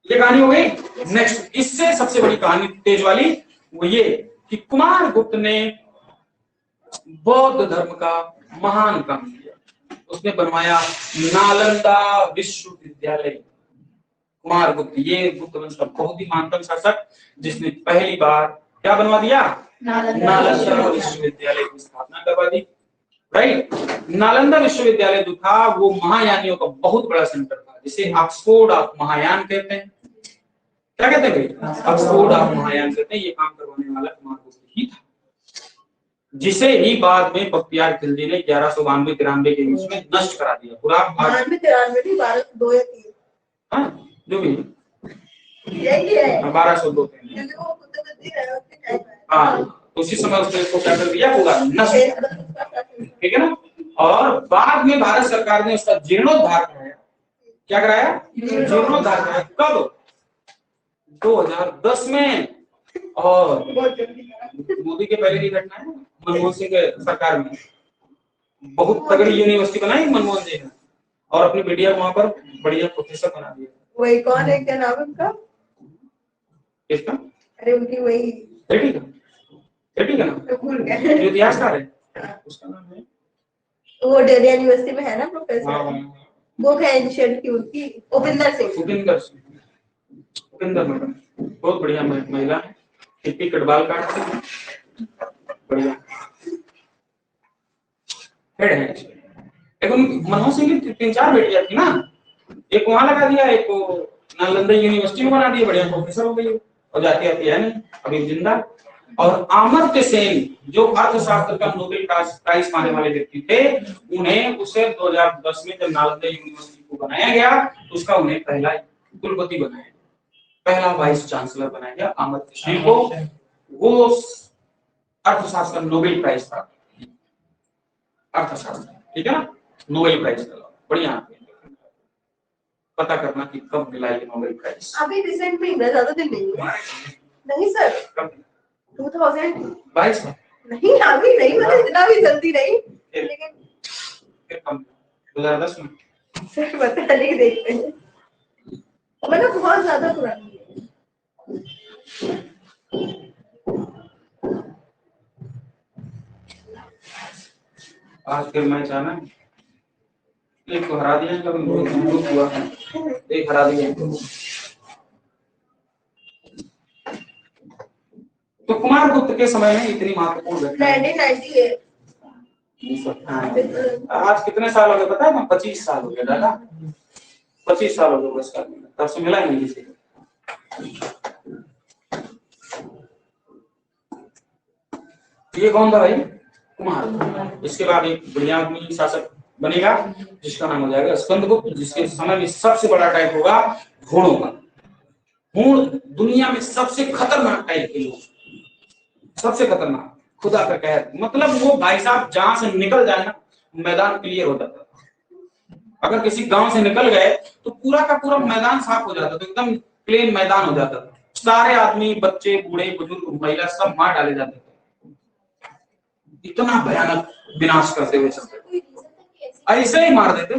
ये कहानी हो गई। नेक्स्ट, इससे सबसे बड़ी कहानी तेज वाली वो ये कि कुमारगुप्त ने बौद्ध धर्म का महान काम किया। उसने बनवाया नालंदा विश्वविद्यालय। कुमारगुप्त, ये गुप्त वंश का बहुत ही महानतम शासक, जिसने पहली बार क्या बनवा दिया, नालंदा विश्वविद्यालय की स्थापना करवा दी। राइट, नालंदा विश्वविद्यालय जो था वो महायानियों का बहुत बड़ा सेंटर था, जिसे ऑक्सफोर्ड ऑफ महायान कहते हैं। क्या कहते हैं, ऑक्सफोर्ड ऑफ महायान कहते हैं। ये काम करवाने वाला कुमारगुप्त ही था, जिसे ही बाद में बख्तियार खिलजी ने 1192-93 के बीच में नष्ट करा दिया पूरा। 1202 या 3, हाँ जो भी यही है 1202। हाँ, उसी समय उसने इसको क्या कर दिया, पूरा नष्ट। ठीक है ना, और बाद में भारत सरकार ने उसका जीर्णोद्धार कराया। क्या कराया, जीर्णोद्धार कराया। कब, 2010 में। और मोदी के पहले की घटना है, मनमोहन सिंह के सरकार में बहुत तगड़ी यूनिवर्सिटी बनाई मनमोहन जी ने, और अपनी बेटिया वहां पर बढ़िया प्रोफेसर बना दिया। वही कौन है, क्या नाम है उनका, किसका, अरे उनकी वही बेटी का, बेटी का नाम भूल गए, जो इतिहासकार है, उसका नाम है, वो दिल्ली यूनिवर्सिटी में है ना प्रोफेसर। हाँ, वो है इंशियल की उनकी, उपिंदर सिंह। उपिंदर मैडम बहुत बढ़िया महिला है, टिप्पी कटवाल काटती है, बढ़िया हेड है। लेकिन मनमोहन सिंह की 3-4 बेटियां थी ना, एक वहां लगा दिया, एक को नालंदा यूनिवर्सिटी में बना दिया, बढ़िया प्रोफेसर हो गई, और जाती आती है नहीं अभी जिंदा। और अमर्त्य सेन जो अर्थशास्त्र का नोबेल प्राइज पाने वाले व्यक्ति थे, उन्हें उसे 2010 में जब नालंदा यूनिवर्सिटी को बनाया गया तो उसका उन्हें पहला कुलपति बनाया, पहला वाइस चांसलर बनाया गया अमर्त्य सेन को। वो अर्थशास्त्र का नोबेल प्राइज था, अर्थशास्त्र, ठीक है ना, नोबेल प्राइज था। बढ़िया पता करना कि कब मिला ये नोबेल प्राइज। अभी रिसेंट में मिला, ज्यादा दिन नहीं हुआ। नहीं सर, 2022 में नहीं, अभी नहीं, मतलब इतना भी जल्दी नहीं, लेकिन 2010 में सर बता नहीं, देखते हैं, मतलब बहुत ज्यादा पुरानी है। आज फिर मैच आना, एक को हरा दिया, कभी ग्रुप हुआ, एक हरा दिया। तो कुमारगुप्त के समय में इतनी महत्वपूर्ण घटना 1998। आज कितने साल हो गए पता है, 25 साल हो गए दादा, 25 साल हो गए बस, तब से मिला ही नहीं किसी को। ये कौन था भाई, कुमार। इसके बाद एक बढ़िया आदमी शासक बनेगा जिसका नाम हो जाएगा स्कंदगुप्त, जिसके समय में सबसे बड़ा टाइप होगा घोड़ों का। घोड़ दुनिया में सबसे खतरनाक टाइप के लोग, सबसे खतरनाक, खुदा का कहर, मतलब वो भाई साहब जहां से निकल जाए ना मैदान क्लियर हो जाता था। अगर किसी गांव से निकल गए तो पूरा का पूरा मैदान साफ हो जाता था, एकदम प्लेन मैदान हो जाता था। सारे आदमी, बच्चे, बूढ़े, बुजुर्ग, महिला सब मार डाले जाते थे, इतना भयानक विनाश करते हुए चलते, ऐसे ही मार देते।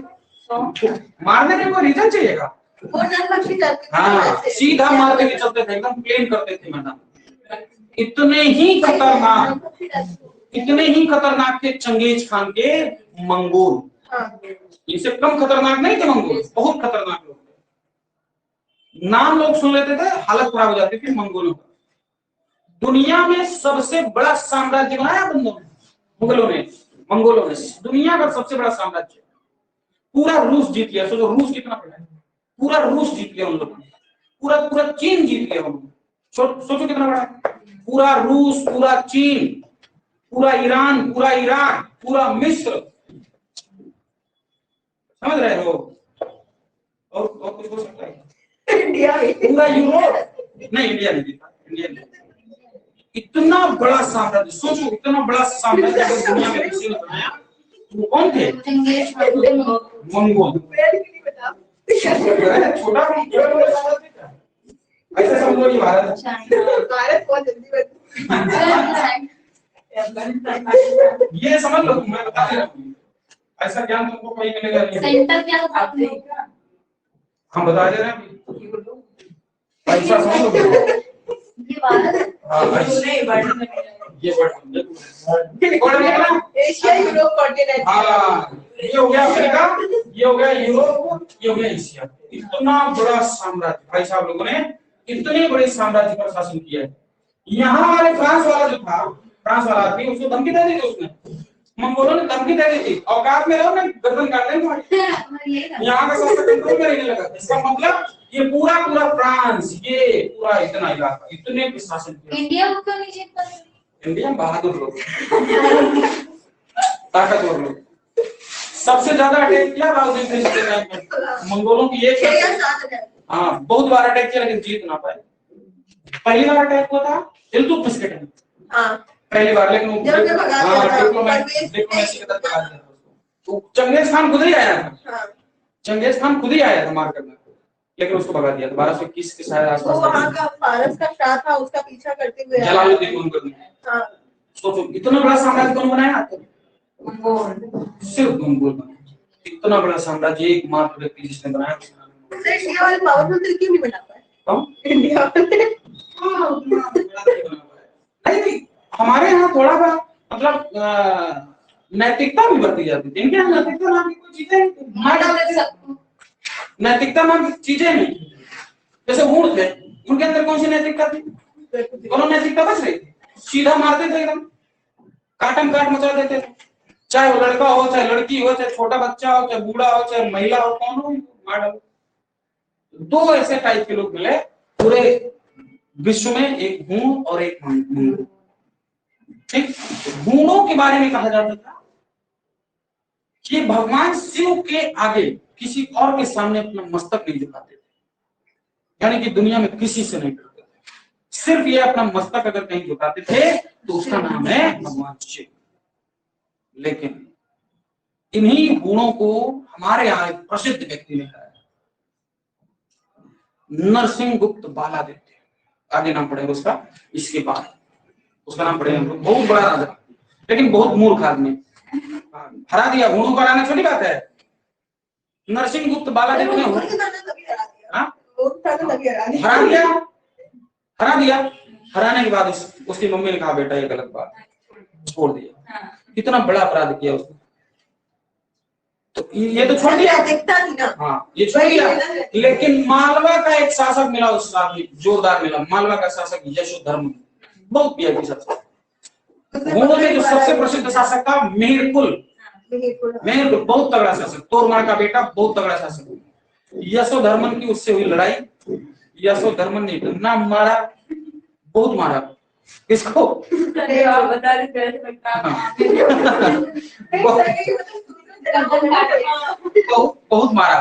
मारने के कोई रीजन चाहिएगा, हाँ सीधा मारने के चलते थे, एकदम प्लेन करते थे मैदान। इतने ही खतरनाक थे चंगेज खान के मंगोल, इनसे कम खतरनाक नहीं थे मंगोल, बहुत खतरनाक लोग थे। नाम लोग सुन लेते थे हालत खराब हो जाती थी मंगोलों का। दुनिया में सबसे बड़ा साम्राज्य बनाया बंदों ने, मुगलों ने, मंगोलों ने, दुनिया का सबसे बड़ा साम्राज्य, पूरा रूस जीत लिया। सोचो रूस कितना बड़ा है, पूरा रूस जीत लिया उन लोगों ने, पूरा चीन जीत लिया उन्होंने। सोचो कितना बड़ा है, पूरा रूस, पूरा चीन, पूरा ईरान, पूरा इराक, पूरा मिस्र, समझ रहे हो? और कुछ हो सकता है, इंडिया भी, पूरा यूरोप, नहीं इंडिया नहीं जीता, इंडिया नहीं। इतना बड़ा साम्राज्य, सोचो इतना बड़ा साम्राज्य अगर दुनिया में किसी ने बनाया वो कौन थे? मंगोल। छोटा ऐसे समझो कि भारत बहुत जल्दी ये समझ लो, मैं बता दे रहा हूँ, ऐसा ज्ञान तुमको कहीं मिलेगा नहीं। सेंटर क्या आप देगा? हम बता दे रहे हैं, ऐसा समझ लो। ये बात हाँ, ये वर्ड निकला। Asia Europe continent. हाँ, ये हो गया अफ्रीका, ये हो गया यूरोप, ये हो गया एशिया। इतना बड़ा साम्राज्य भाई साहब लोगों ने इतने बड़े साम्राज्य पर शासन किया है। यहाँ वाले फ्रांस वाला जो था, फ्रांस वाला आदमी, उसको धमकी दे दी थी, उसने मंगोलों ने धमकी दे दी थी, औकात में रहो ना गर्दन काट देंगे। यहाँ का शासक कंट्रोल में रहने लगा। इसका मतलब ये पूरा पूरा फ्रांस, ये पूरा इतना इलाका, इतने पे शासन किया। इंडिया को क्यों नहीं जीत पाते? इंडिया बहादुर लोग, ताकतवर लोग। सबसे ज्यादा अटैक किया राउजिंग में मंगोलों की एक, हाँ बहुत बार अटैक किया लेकिन जीत ना पाए। पहली बार अटैक हुआ था इल्तुतमिश के टाइम, पहली बार, लेकिन वो चंगेज खान खुद ही आया था, चंगेज खान खुद ही आया था मार करने, लेकिन उसको भगा दिया। 1221 के शायद आसपास वहाँ का फारस का शाह था, उसका पीछा करते हुए जलालुद्दीन मुहम्मद ने। सोचो इतना बड़ा साम्राज्य कौन बनाया? मंगोल। सिर्फ मंगोल बनाया। इतना बड़ा साम्राज्य एकमात्र व्यक्ति जिसने बनाया। इंडिया वाले पावरफुल थे, क्यों नहीं बना पाए? इंडिया वाले नहीं, हमारे यहाँ थोड़ा सा मतलब नैतिकता भी बरती जाती थी। इनके यहाँ नैतिकता नाम की कोई चीजें, नैतिकता नाम की चीजें नहीं। जैसे ऊंट थे, उनके अंदर कौन सी नैतिकता थी? दोनों नैतिकता बच रही थी, सीधा मारते थे, एकदम काटम काट मचा देते थे। चाहे वो लड़का हो, चाहे लड़की हो, चाहे छोटा बच्चा हो, चाहे बूढ़ा हो, चाहे महिला हो, कौन हो मार डालो। दो ऐसे टाइप के लोग मिले पूरे विश्व में, एक हूण और एक मंगोल। ठीक, हूणों के बारे में कहा जाता था कि भगवान शिव के आगे किसी और के सामने अपना मस्तक नहीं झुकाते थे, यानी कि दुनिया में किसी से नहीं करते थे। सिर्फ ये अपना मस्तक अगर कहीं झुकाते थे तो उसका नाम है भगवान शिव। लेकिन इन्हीं गुणों को हमारे यहाँ एक प्रसिद्ध व्यक्ति ने कहा, नरसिंह गुप्त बालादित्य। आगे नाम पड़ेगा उसका, इसके बाद उसका नाम पड़ेगा। बहुत बड़ा राजा, लेकिन बहुत मूर्ख आदमी, हरा दिया। गुणों को हराना छोटी बात है। नरसिंह गुप्त बालादित्य ने हरा दिया। हराने के बाद उसकी मम्मी ने कहा बेटा ये गलत बात, छोड़ दिया। कितना बड़ा अपराध किया उसने, तो ये तो छोड़ दिया। हाँ, ये छोड़ दिया। लेकिन मालवा का एक शासक मिला, उस आदमी जोरदार मिला। मालवा का शासक यशोधर्म, बहुत वीआईपी शासक। गुणों में जो सबसे प्रसिद्ध शासक था मिहिरकुल, बहुत तगड़ा शासक, तोरमार का बेटा, बहुत तगड़ा शासक। यशोधर्मन की उससे हुई लड़ाई। यशोधर्मन ने इतना मारा, बहुत मारा। किसको? बहुत मारा।